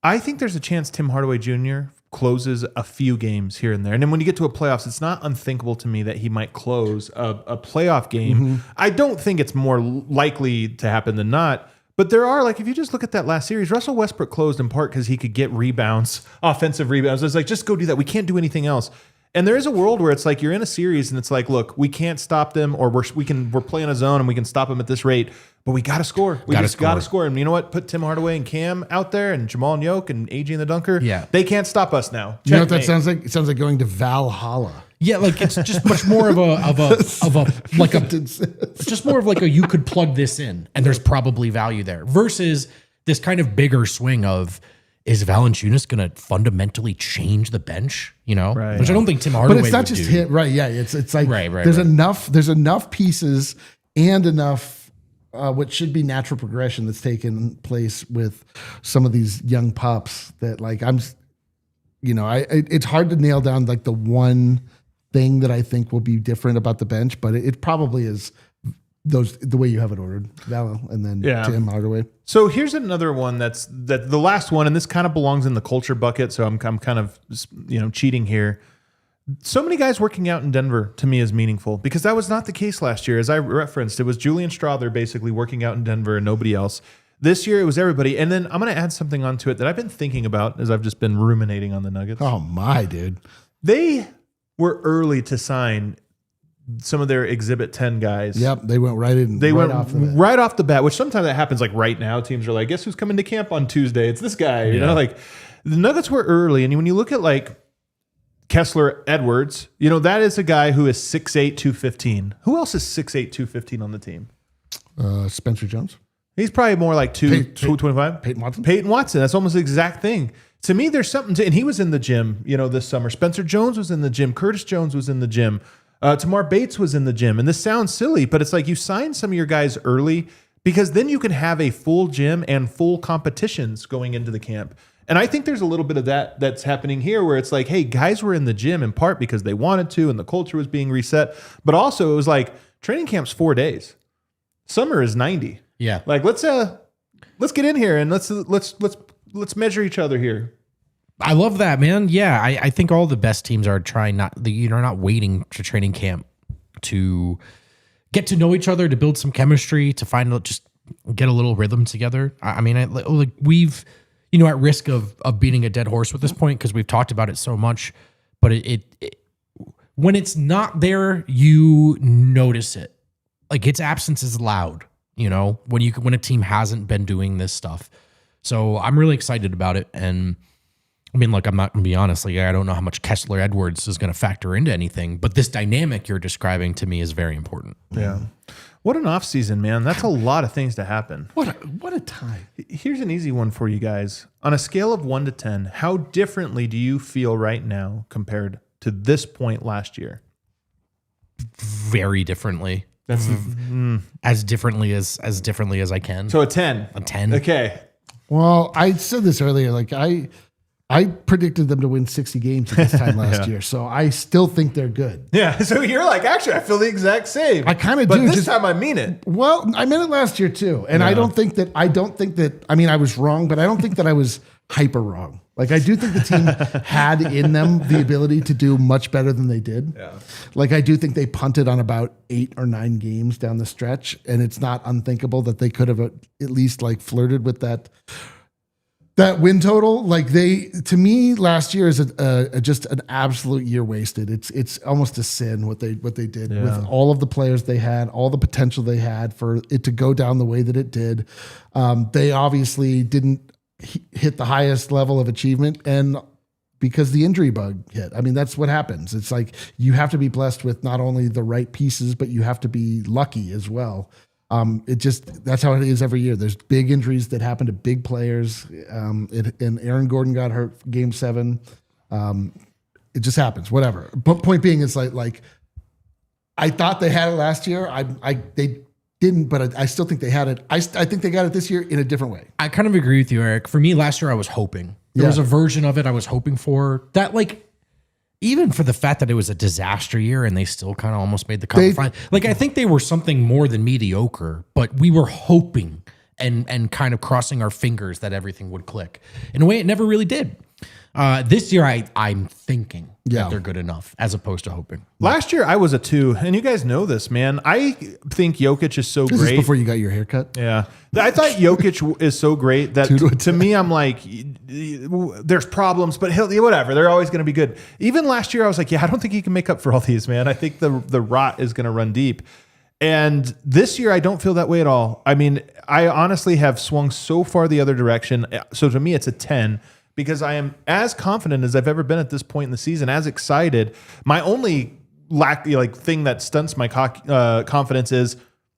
I think there's a chance Tim Hardaway Jr. closes a few games here and there. And then when you get to a playoffs, it's not unthinkable to me that he might close a playoff game. Mm-hmm. I don't think it's more likely to happen than not. But there are, like, if you just look at that last series, Russell Westbrook closed in part because he could get rebounds, offensive rebounds. It's like, just go do that. We can't do anything else. And there is a world where it's like you're in a series and it's like, look, we can't stop them, or we're playing a zone and we can stop them at this rate, but we got to score. We just got to score. And you know what? Put Tim Hardaway and Cam out there and Jamal and Yoke and AG and the dunker. Yeah. They can't stop us now. You know what that sounds like? It sounds like going to Valhalla. Yeah, like it's just much more of just more of like a you could plug this in and there's probably value there versus this kind of bigger swing of is Valančiūnas going to fundamentally change the bench? You know, Right. which I don't think Tim Hardaway. But it's not just him, right? Yeah, it's like there's enough pieces and enough what should be natural progression that's taken place with some of these young pups that like it's hard to nail down like the one thing that I think will be different about the bench, but it probably is the way you have it ordered, Val, and then Tim Hardaway. So here's another one that's the last one, and this kind of belongs in the culture bucket. So I'm kind of cheating here. So many guys working out in Denver to me is meaningful because that was not the case last year. As I referenced, it was Julian Strawther basically working out in Denver and nobody else. This year it was everybody. And then I'm going to add something onto it that I've been thinking about as I've just been ruminating on the Nuggets. Oh my, dude. They were early to sign some of their Exhibit 10 guys. Yep, they went right in. They went right off the bat, which sometimes that happens like right now. Teams are like, guess who's coming to camp on Tuesday? It's this guy. You know, like the Nuggets were early. And when you look at like Kessler Edwards, that is a guy who is 6'8", 215. Who else is 6'8", 215 on the team? Spencer Jones. He's probably more like 225. Peyton Watson. Peyton Watson. That's almost the exact thing. To me, there's something and he was in the gym, this summer. Spencer Jones was in the gym. Curtis Jones was in the gym. Tamar Bates was in the gym. And this sounds silly, but it's like you sign some of your guys early because then you can have a full gym and full competitions going into the camp. And I think there's a little bit of that's happening here where it's like, hey, guys were in the gym in part because they wanted to and the culture was being reset. But also it was like training camp's 4 days. Summer is 90. Yeah. Like let's get in here and let's measure each other here. I love that, man. Yeah, I think all the best teams are trying not waiting to training camp to get to know each other, to build some chemistry, to just get a little rhythm together. I mean, we've at risk of beating a dead horse with this point because we've talked about it so much, but it when it's not there, you notice it. Like its absence is loud. When a team hasn't been doing this stuff. So I'm really excited about it. And I mean, look, I'm not going to be honest. Like, I don't know how much Kessler Edwards is going to factor into anything, but this dynamic you're describing to me is very important. Yeah. What an offseason, man. That's a lot of things to happen. What a time. Here's an easy one for you guys. On a scale of 1 to 10, how differently do you feel right now compared to this point last year? Very differently. That's as differently as I can. So a 10. A 10. Okay. Well, I said this earlier. Like I predicted them to win 60 games at this time last year, so I still think they're good. Yeah, so you're like, actually, I feel the exact same. I kind of do. But this time I mean it. Well, I meant it last year too, and I don't think that. I mean, I was wrong, but I don't think that I was hyper wrong. Like I do think the team had in them the ability to do much better than they did. Yeah. Like I do think they punted on about 8 or 9 games down the stretch, and it's not unthinkable that they could have at least like flirted with that win total. Like to me, last year is just an absolute year wasted. It's almost a sin what they did with all of the players they had, all the potential they had for it to go down the way that it did. They obviously didn't hit the highest level of achievement, and because the injury bug hit. I mean, that's what happens. It's like you have to be blessed with not only the right pieces, but you have to be lucky as well. That's how it is every year. There's big injuries that happen to big players. And Aaron Gordon got hurt game 7. It just happens, whatever. But point being, it's like I thought they had it last year. They didn't, but I still think they had it. I think they got it this year in a different way. I kind of agree with you, Eric. For me, last year I was hoping. There was a version of it I was hoping for that, like, even for the fact that it was a disaster year and they still kind of almost made the conference final. Like, I think they were something more than mediocre, but we were hoping and kind of crossing our fingers that everything would click. In a way, it never really did. This year, I'm thinking that they're good enough as opposed to hoping. Last year, I was a 2, and you guys know this, man. I think Jokic is so great. This is before you got your haircut? Yeah. I thought Jokic is so great that to me, I'm like, there's problems, but whatever. They're always going to be good. Even last year, I was like, I don't think he can make up for all these, man. I think the rot is going to run deep. And this year, I don't feel that way at all. I mean, I honestly have swung so far the other direction. So to me, it's a 10. Because I am as confident as I've ever been at this point in the season, as excited. My only thing that stunts my confidence is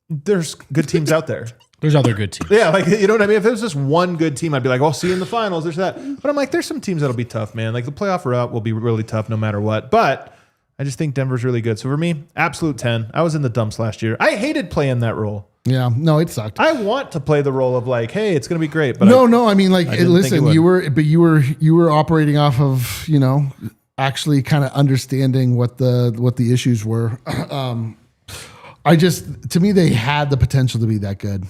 there's good teams out there. There's other good teams. Yeah, like, you know what I mean? If it was just one good team, I'd be like, well, see you in the finals. There's that. But I'm like, there's some teams that'll be tough, man. Like the playoff route will be really tough no matter what. But I just think Denver's really good. So for me, absolute 10. I was in the dumps last year. I hated playing that role. Yeah, no, it sucked. I want to play the role of like, hey, it's going to be great. But no. I mean, like, listen, you were operating off of, actually kind of understanding what the issues were. To me, they had the potential to be that good.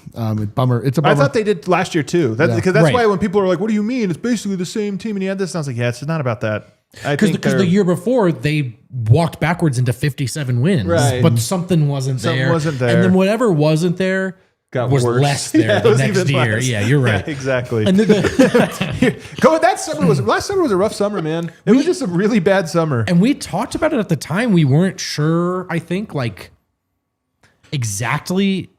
Bummer. It's a bummer. I thought they did last year too. Because that's why when people are like, what do you mean? It's basically the same team. And you had this. And I was like, yeah, it's not about that. Because the year before, they walked backwards into 57 wins. Right. But something wasn't there. And then whatever wasn't there was worse. Less there the next year. Less. Yeah, you're right. Yeah, exactly. And then last summer was a rough summer, man. It was just a really bad summer. And we talked about it at the time. We weren't sure, I think, like exactly,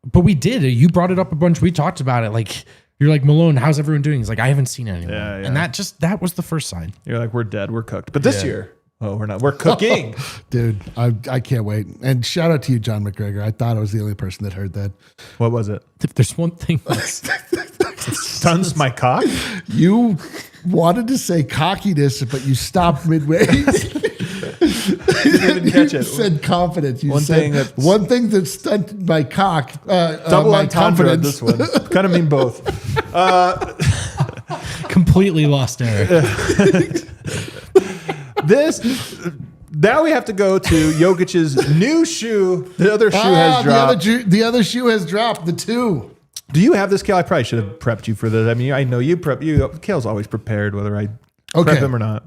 but we did. You brought it up a bunch. We talked about it. Like, you're like, Malone, how's everyone doing? He's like, I haven't seen anyone. Yeah. And that was the first sign. You're like, we're dead. We're cooked. But this year, we're not. We're cooking. Dude, I can't wait. And shout out to you, John McGregor. I thought I was the only person that heard that. What was it? If there's one thing that stuns my cock. You wanted to say cockiness, but you stopped midway. Didn't even catch it. You said confidence. You one thing that stunted my cock. Double my entendre on this one. Kind of mean both. Completely lost Eric. Now we have to go to Jokic's new shoe. The other shoe has dropped. The other shoe has dropped. The 2. Do you have this, Kale? I probably should have prepped you for this. I mean, I know you prep. Kale's always prepared, whether I prep him or not.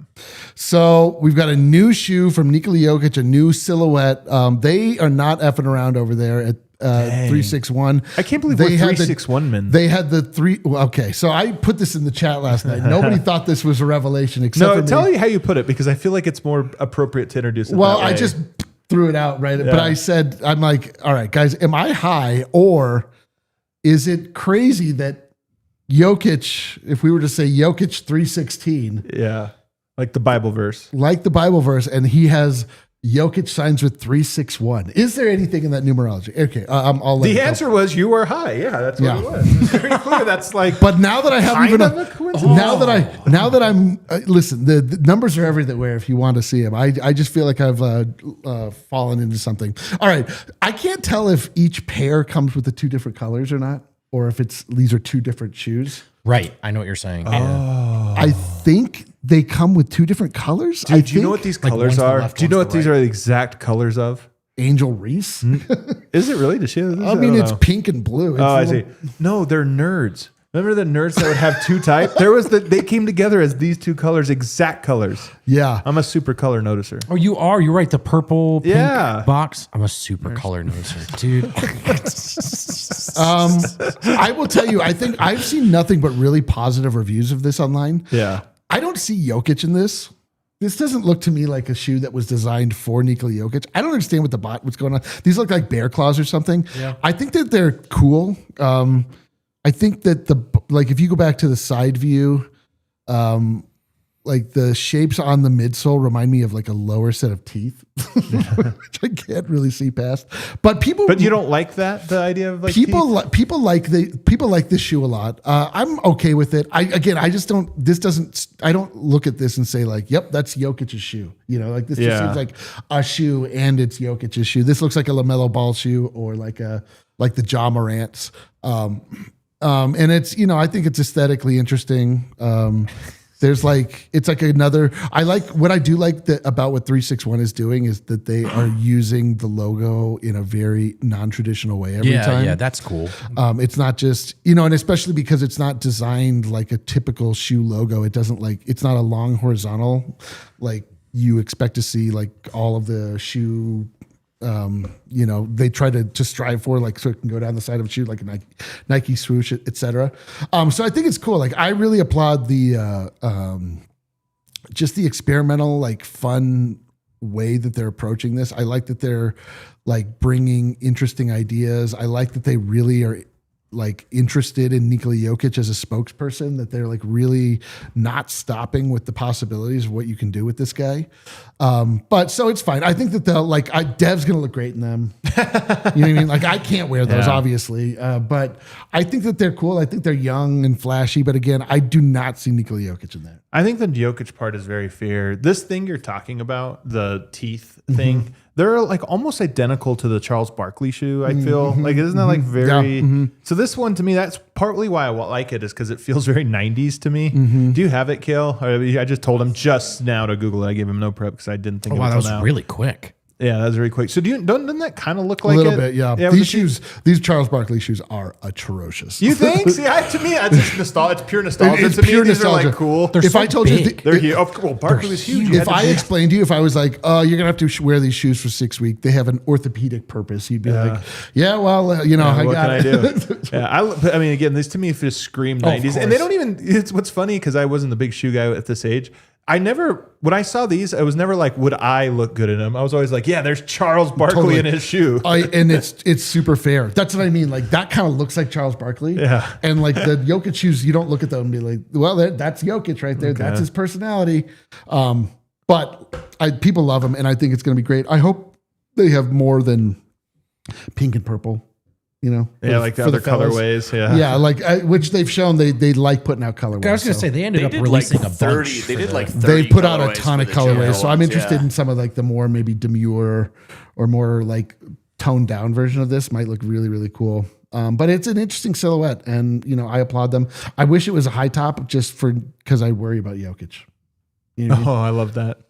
So we've got a new shoe from Nikola Jokic, a new silhouette. They are not effing around over there at 361. I can't believe we're 361 men. They had the 3. Okay, so I put this in the chat last night. Nobody thought this was a revelation except for me. Tell me how you put it, because I feel like it's more appropriate to introduce it. Well, I just threw it out, right? Yeah. But I said, I'm like, all right, guys, am I high, or is it crazy that Jokic, if we were to say Jokic 316, like the Bible verse, and he has Jokic signs with 361. Is there anything in that numerology? Okay, I'll let the answer was you were high. Yeah, that's what it was. It's very clear. That's like. But now that I have now that I'm listen, the numbers are everywhere. If you want to see them, I just feel like I've fallen into something. All right, I can't tell if each pair comes with the 2 different colors or not, or if these are 2 different shoes. Right, I know what you're saying. I think they come with 2 different colors. Do you know what these colors are? Do you know what these are the exact colors of? Angel Reese. Is it really? Does she? I mean, it's pink and blue. I see. No, they're nerds. Remember the nerds that would have 2 types? They came together as these 2 colors, exact colors. Yeah. I'm a super color noticer. Oh, you are. You're right. The purple pink box. I'm a super color noticer, dude. I will tell you, I think I've seen nothing but really positive reviews of this online. Yeah. I don't see Jokic in this. This doesn't look to me like a shoe that was designed for Nikola Jokic. I don't understand what's going on. These look like bear claws or something. Yeah. I think that they're cool. I think that if you go back to the side view, like the shapes on the midsole remind me of like a lower set of teeth, which I can't really see past. But you don't like that, the idea of like people like this shoe a lot. I'm okay with it. I don't look at this and say like, yep, that's Jokic's shoe. Like this just seems like a shoe, and it's Jokic's shoe. This looks like a LaMelo Ball shoe, or like the Ja Morant's. And it's, I think it's aesthetically interesting. There's it's like another, what I do like about what 361 is doing is that they are using the logo in a very non-traditional way every time. Yeah, that's cool. It's not just, and especially because it's not designed like a typical shoe logo. It doesn't it's not a long horizontal, like you expect to see like all of the shoe. They try to strive for so it can go down the side of a shoe like a Nike swoosh, etc. So I think it's cool. Like I really applaud the just the experimental, fun way that they're approaching this. I like that they're bringing interesting ideas. I like that they really are like interested in Nikola Jokic as a spokesperson, that they're like really not stopping with the possibilities of what you can do with this guy. But so it's fine. I think that they'll like, Dev's going to look great in them. You know what I mean? Like I can't wear those obviously, but I think that they're cool. I think they're young and flashy, but again, I do not see Nikola Jokic in that. I think the Jokic part is very fair. This thing you're talking about, the teeth thing, they're like almost identical to the Charles Barkley shoe. I feel like, isn't that like very? So this one to me, that's partly why I like it, is because it feels very 90s to me. Do you have it, Kale? I just told him just now to Google it. I gave him no prep because I didn't think. Wow, of it that was now. really quick. Yeah, that was very quick. So doesn't that kind of look like A little it? bit, yeah. These Charles Barkley shoes are atrocious. You think? See, to me, that's just nostalgia. It's pure nostalgia. It's to me, pure these nostalgia. are like cool. If I told you, They're huge. Well, Barkley was huge. If I explained to you, if I was like, "Oh, you're gonna have to wear these shoes for 6 weeks," they have an orthopedic purpose. You'd be like, "Yeah, well, I what got can it." I do? I mean, again, this to me just scream 90s, and they don't even. It's what's funny because I wasn't the big shoe guy at this age. When I saw these, I was never like, would I look good in them? I was always like, yeah, there's Charles Barkley in his shoe. And it's super fair. That's what I mean. Like that kind of looks like Charles Barkley. Yeah. And like the Jokic shoes, you don't look at them and be like, well, that's Jokic right there. Okay. That's his personality. But people love him, and I think it's going to be great. I hope they have more than pink and purple. You know, like the other colorways, like which they've shown they like putting out colorways. I was going to say they ended up releasing like 30, a bunch. They did like 30. They put out a ton of colorways, so I'm interested in in some of like the more maybe demure or more like toned down version of this. Might look really really cool. But it's an interesting silhouette, and I applaud them. I wish it was a high top just because I worry about Jokic. You know what I mean? I love that.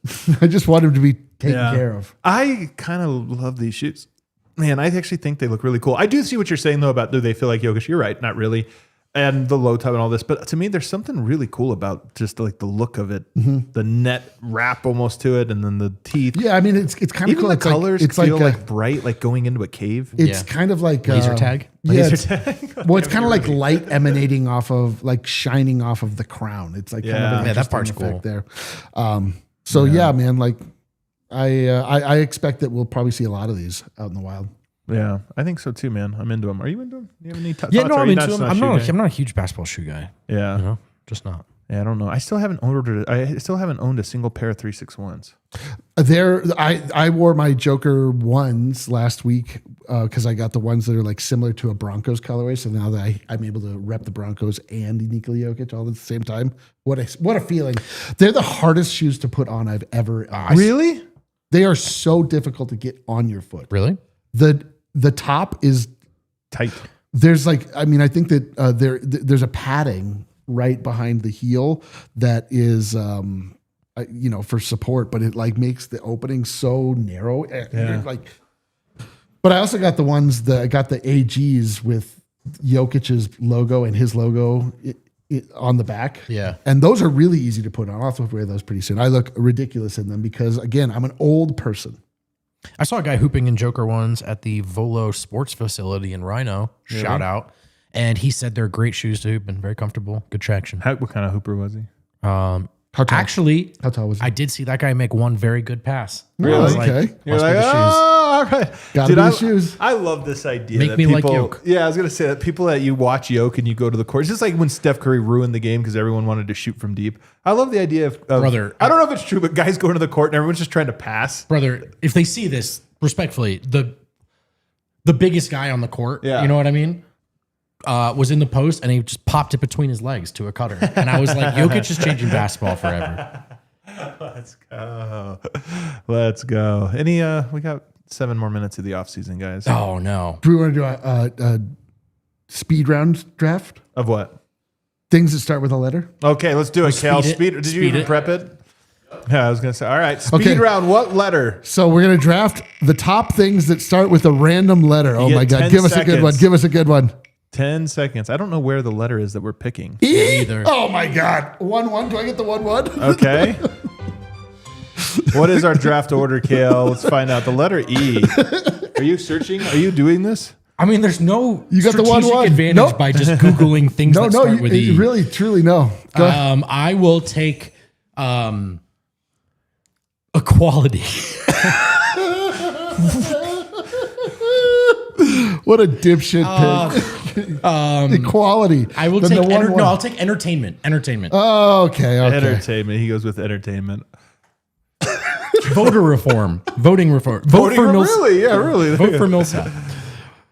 I just want him to be taken care of. I kind of love these shoes. Man, I actually think they look really cool. I do see what you're saying, though, about do they feel like Jokic? You're right, not really. And the low top and all this. But to me, there's something really cool about just like the look of it. The net wrap almost to it, and then the teeth. Yeah, I mean, it's kind of cool. The it's colors it's feel like bright, like going into a cave. It's kind of like laser tag. Laser tag. Well, it's kind of like light emanating off of, like shining off of the crown. It's like kind of an that part's effect cool there. So yeah, man, like I expect that we'll probably see a lot of these out in the wild. Yeah, I think so too, man. I'm into them. Are you into them? Do you have any thoughts? Yeah, no, I'm into them. I'm not a huge basketball shoe guy. Yeah, just not. Yeah, I don't know. I still haven't owned a single pair of 361s. I wore my Joker ones last week because I got the ones that are like similar to a Broncos colorway. So now that I'm able to rep the Broncos and Nikola Jokic all at the same time, what a feeling! They're the hardest shoes to put on I've ever. Really? They are so difficult to get on your foot. Really? The top is tight. There's like, I mean, I think that there's a padding right behind the heel that is, for support, but it like makes the opening so narrow. Yeah. But I also got the ones I got the AGs with Jokic's logo and his logo on the back. Yeah. And those are really easy to put on. I'll have to wear those pretty soon. I look ridiculous in them because, again, I'm an old person. I saw a guy hooping in Joker ones at the Volo Sports Facility in Rhino. Really? Shout out. And he said they're great shoes to hoop and very comfortable. Good traction. What kind of hooper was he? How tall? Actually, how tall was he? I did see that guy make one very good pass. Really? I was Okay. You're like, all right. Gotta be the shoes. I love this idea. Make that me like people, Yoke. Yeah, I was going to say that people that you watch Yoke and you go to the court. It's just like when Steph Curry ruined the game because everyone wanted to shoot from deep. I love the idea of Brother, I don't know if it's true, but guys going to the court and everyone's just trying to pass. Brother, if they see this, respectfully, the biggest guy on the court, you know what I mean? Was in the post and he just popped it between his legs to a cutter. And I was like, Jokic is changing basketball forever. Let's go. We got 7 more minutes of the offseason, guys. Oh, no. Do we want to do a speed round draft? Of what? Things that start with a letter? Okay, let's do it, Cal. Did you even prep it? Yeah, I was going to say, all right, speed round, what letter? So we're going to draft the top things that start with a random letter. Oh my God. Give us a good one. Give us a good one. 10 seconds. I don't know where the letter is that we're picking. E? Oh my God. 1-1. Do I get the 1-1? Okay. What is our draft order, Kale? Let's find out. The letter E. Are you searching? Are you doing this? I mean, there's no you got strategic the 1-1 advantage by just Googling things that start with E. Really, truly, no. Go ahead. I will take equality. What a dipshit pick. Equality. I will take I'll take entertainment. Entertainment. Oh, okay. Entertainment. He goes with entertainment. Voter reform. Voting reform. Vote for Millsap. Really? Yeah, really. Vote for Millsap.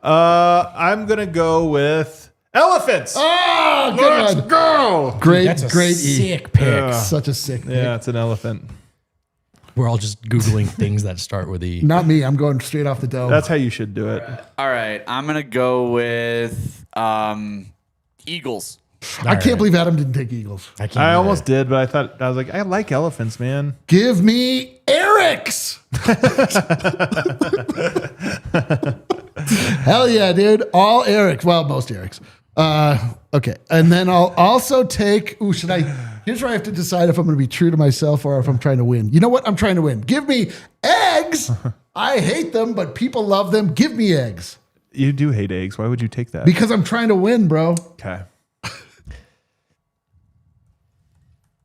I'm going to go with elephants. Oh, let's good. go. Great, That's a great sick pick. Such a sick pick. Yeah, it's an elephant. We're all just Googling things that start with E. Not me. I'm going straight off the dome. That's how you should do it. All right. I'm going to go with eagles. I can't believe Adam didn't take Eagles. I almost did, but I was like, I like elephants, man. Give me Eric's. Hell yeah, dude. All Eric's. Well, most Eric's. Okay. And then I'll also take, here's where I have to decide if I'm going to be true to myself or if I'm trying to win. You know what? I'm trying to win. Give me eggs. I hate them, but people love them. Give me eggs. You do hate eggs. Why would you take that? Because I'm trying to win, bro. Okay.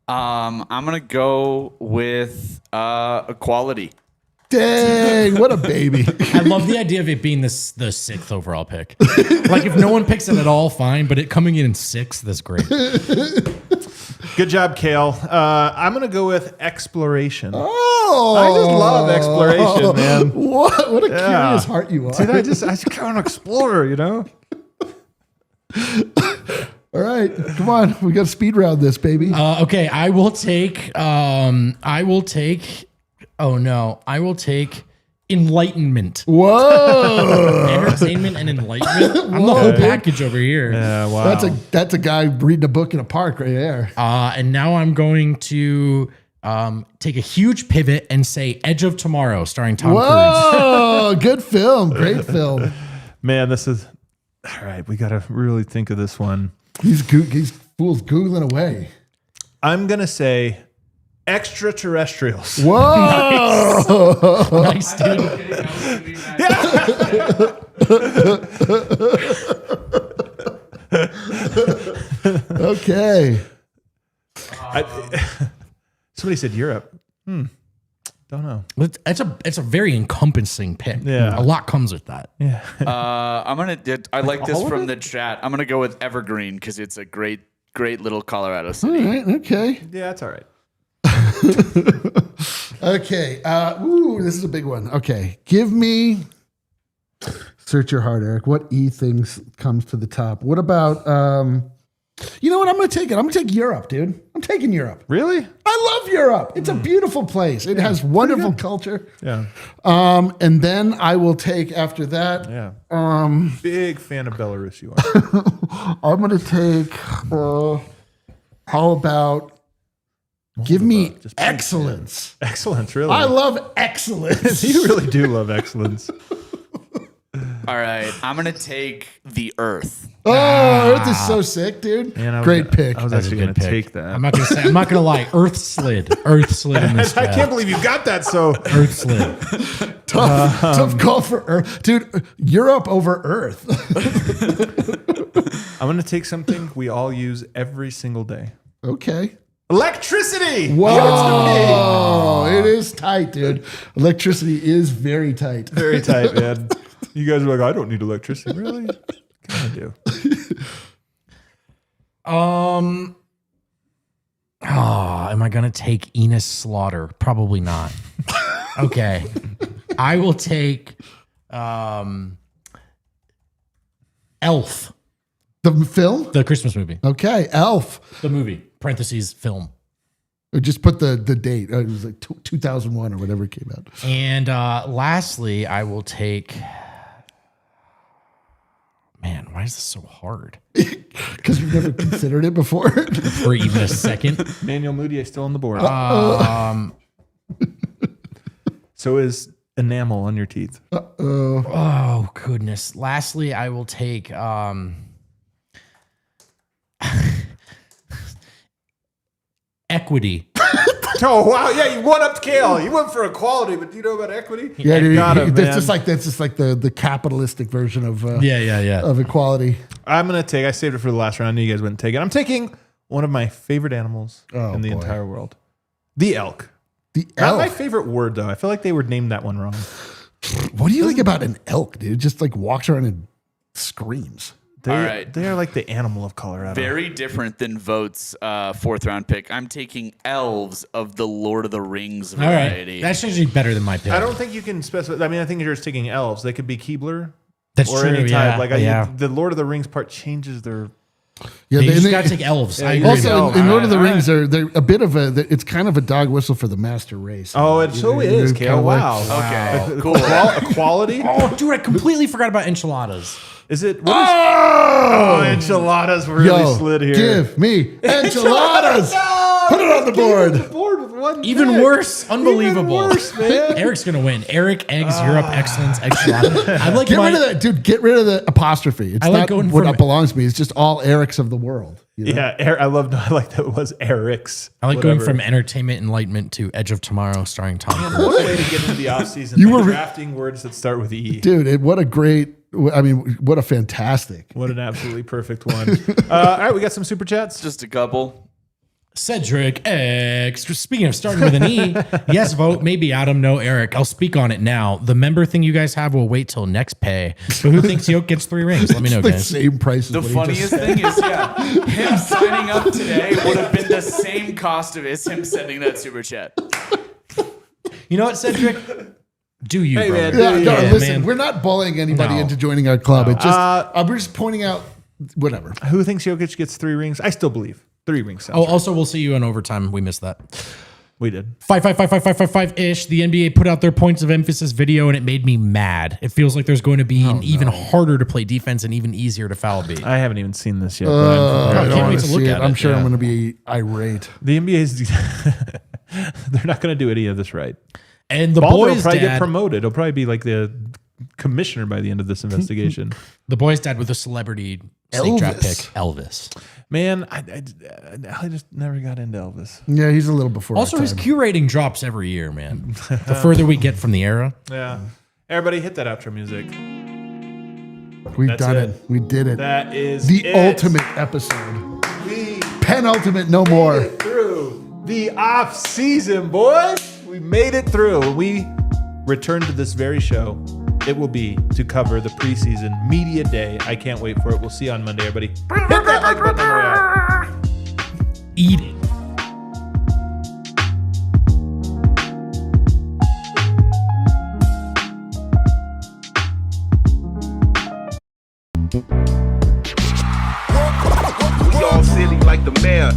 I'm going to go with equality. Dang, what a baby. I love the idea of it being the 6th overall pick. Like if no one picks it at all, fine. But it coming in 6th, that's great. Good job, Kale. I'm going to go with exploration. Oh, I just love exploration, man. What a curious heart you are. Dude, I just kind of explore, you know? All right, come on. We got to speed round this, baby. Okay, I will take enlightenment. Whoa. Entertainment and enlightenment. I'm the whole package over here. Yeah, wow. That's a guy reading a book in a park right there. And now I'm going to take a huge pivot and say Edge of Tomorrow starring Tom Cruise. Whoa, good film. Great film. Man, this is... All right, we got to really think of this one. He's fools Googling away. I'm going to say extraterrestrials. Whoa. Nice, dude. Okay. Somebody said Europe. Don't know. It's a very encompassing pick. Yeah. A lot comes with that. Yeah. I like this from the chat. I'm going to go with evergreen because it's a great little Colorado All city. right. Okay. Yeah, that's all right. Okay. This is a big one. Okay. Give me. Search your heart, Eric. What E things comes to the top? What about? You know what? I'm going to take it. I'm going to take Europe, dude. I'm taking Europe. Really? I love Europe. It's a beautiful place. It has wonderful culture. Yeah. And then I will take after that. Yeah. Big fan of Belarus you are. I'm going to take. How about? Give me excellence. Excellence, really. I love excellence. You really do love excellence. All right. I'm going to take the Earth. Oh, Earth is so sick, dude. Man, Great pick. I was That's a actually good going to pick. take that. I'm not going to lie. Earth slid in this I draft. can't believe you got that so. Earth slid. Tough call for Earth. Dude, Europe over Earth. I'm going to take something we all use every single day. Okay. Electricity. Whoa. It is tight, dude. Electricity is very tight. Very tight, man. You guys are like, I don't need electricity. Really? Kind of do. Am I gonna take Enos Slaughter? Probably not. Okay. I will take Elf, The film? the Christmas movie. Okay. Elf. The movie, parentheses, film. Just put the date. It was like 2001 or whatever it came out. And lastly, I will take... Man, why is this so hard? Because you've never considered it before. For even a second. Manuel Moutier still on the board. So is enamel on your teeth. Oh, goodness. Lastly, I will take... equity. Oh wow! Yeah, you won up Kale. You went for equality, but do you know about equity? Yeah, dude, Got that's just like the capitalistic version of of equality. I'm gonna take. I saved it for the last round. I knew you guys wouldn't take it. I'm taking one of my favorite animals in the entire world, the elk. The Not elk. my favorite word though. I feel like they were named that one wrong. What do you think about an elk, dude? Just like walks around and screams. All right. They are like the animal of Colorado. Very different than Vogt's 4th round pick. I'm taking elves of the Lord of the Rings All variety. right. That's actually better than my pick. I don't think you can specify. I mean, I think you're just taking elves. They could be Keebler. That's or true. any type. Yeah. The Lord of the Rings part changes their. Yeah, You just got to take elves. I agree. Also, in Lord of the All Rings, they're a bit of a. It's kind of a dog whistle for the master race. Oh, it so is, Kale. Wow. Okay, cool. Quality. Oh, dude, I completely forgot about enchiladas. Is it? Enchiladas really slid here. Give me enchiladas. Put it on the board. With one Even pick. worse. Unbelievable. Even worse, man. Eric's going to win. Eric, Eggs, Europe, Excellence, Enchilada. I like Get rid of that, dude. Get rid of the apostrophe. It's I like not going what from- belongs to me. It's just all Erics of the world. You know? Yeah, I like that it was Eric's. I like whatever. going from entertainment enlightenment to Edge of Tomorrow starring Tom Cruise. What a way to get into the offseason. You were drafting words that start with E. Dude, what a great. I mean, what a fantastic. What an absolutely perfect one. All right, we got some super chats. Just a couple. Cedric X. Speaking of starting with an E, yes, vote. Maybe Adam, no Eric. I'll speak on it now. The member thing you guys have will wait till next pay. So who thinks Jokic gets 3 rings? Let me know, The guys. same price as The what he just funniest said. thing is, him signing up today would have been the same cost of as him sending that super chat. You know what, Cedric? Do you, Hey, brother? man, Yeah, no, listen, man. we're not bullying anybody No. into joining our club. It just we're just pointing out whatever. Who thinks Jokic gets 3 rings? I still believe 3 rings. Sounds Oh, right. also, we'll see you in overtime. We missed that. We did. 5-5-5-5-5-5-5-ish. The NBA put out their points of emphasis video, and it made me mad. It feels like there's going to be an even harder to play defense and even easier to foul beat. I haven't even seen this yet. I I don't can't want wait to to look see it. at I'm it, sure yeah. I'm going to be irate. The NBA's they're not going to do any of this right. And the Balmer will boys' probably get dad, promoted. He'll probably be like the commissioner by the end of this investigation. the boys' dad with a celebrity snake draft pick, Elvis. Elvis. Man, I just never got into Elvis. Yeah, he's a little before. Also, our his time. Q rating drops every year, man. The further we get from the era. Yeah. Everybody hit that outro music. We've That's done it. it. We did it. That is The it. ultimate episode. We Penultimate, no more. made it through the off season, boys. We made it through. We return to this very show. It will be to cover the preseason media day. I can't wait for it. We'll see you on Monday, everybody. Hit that like button on the way out. Eat it. We all silly like the mayor.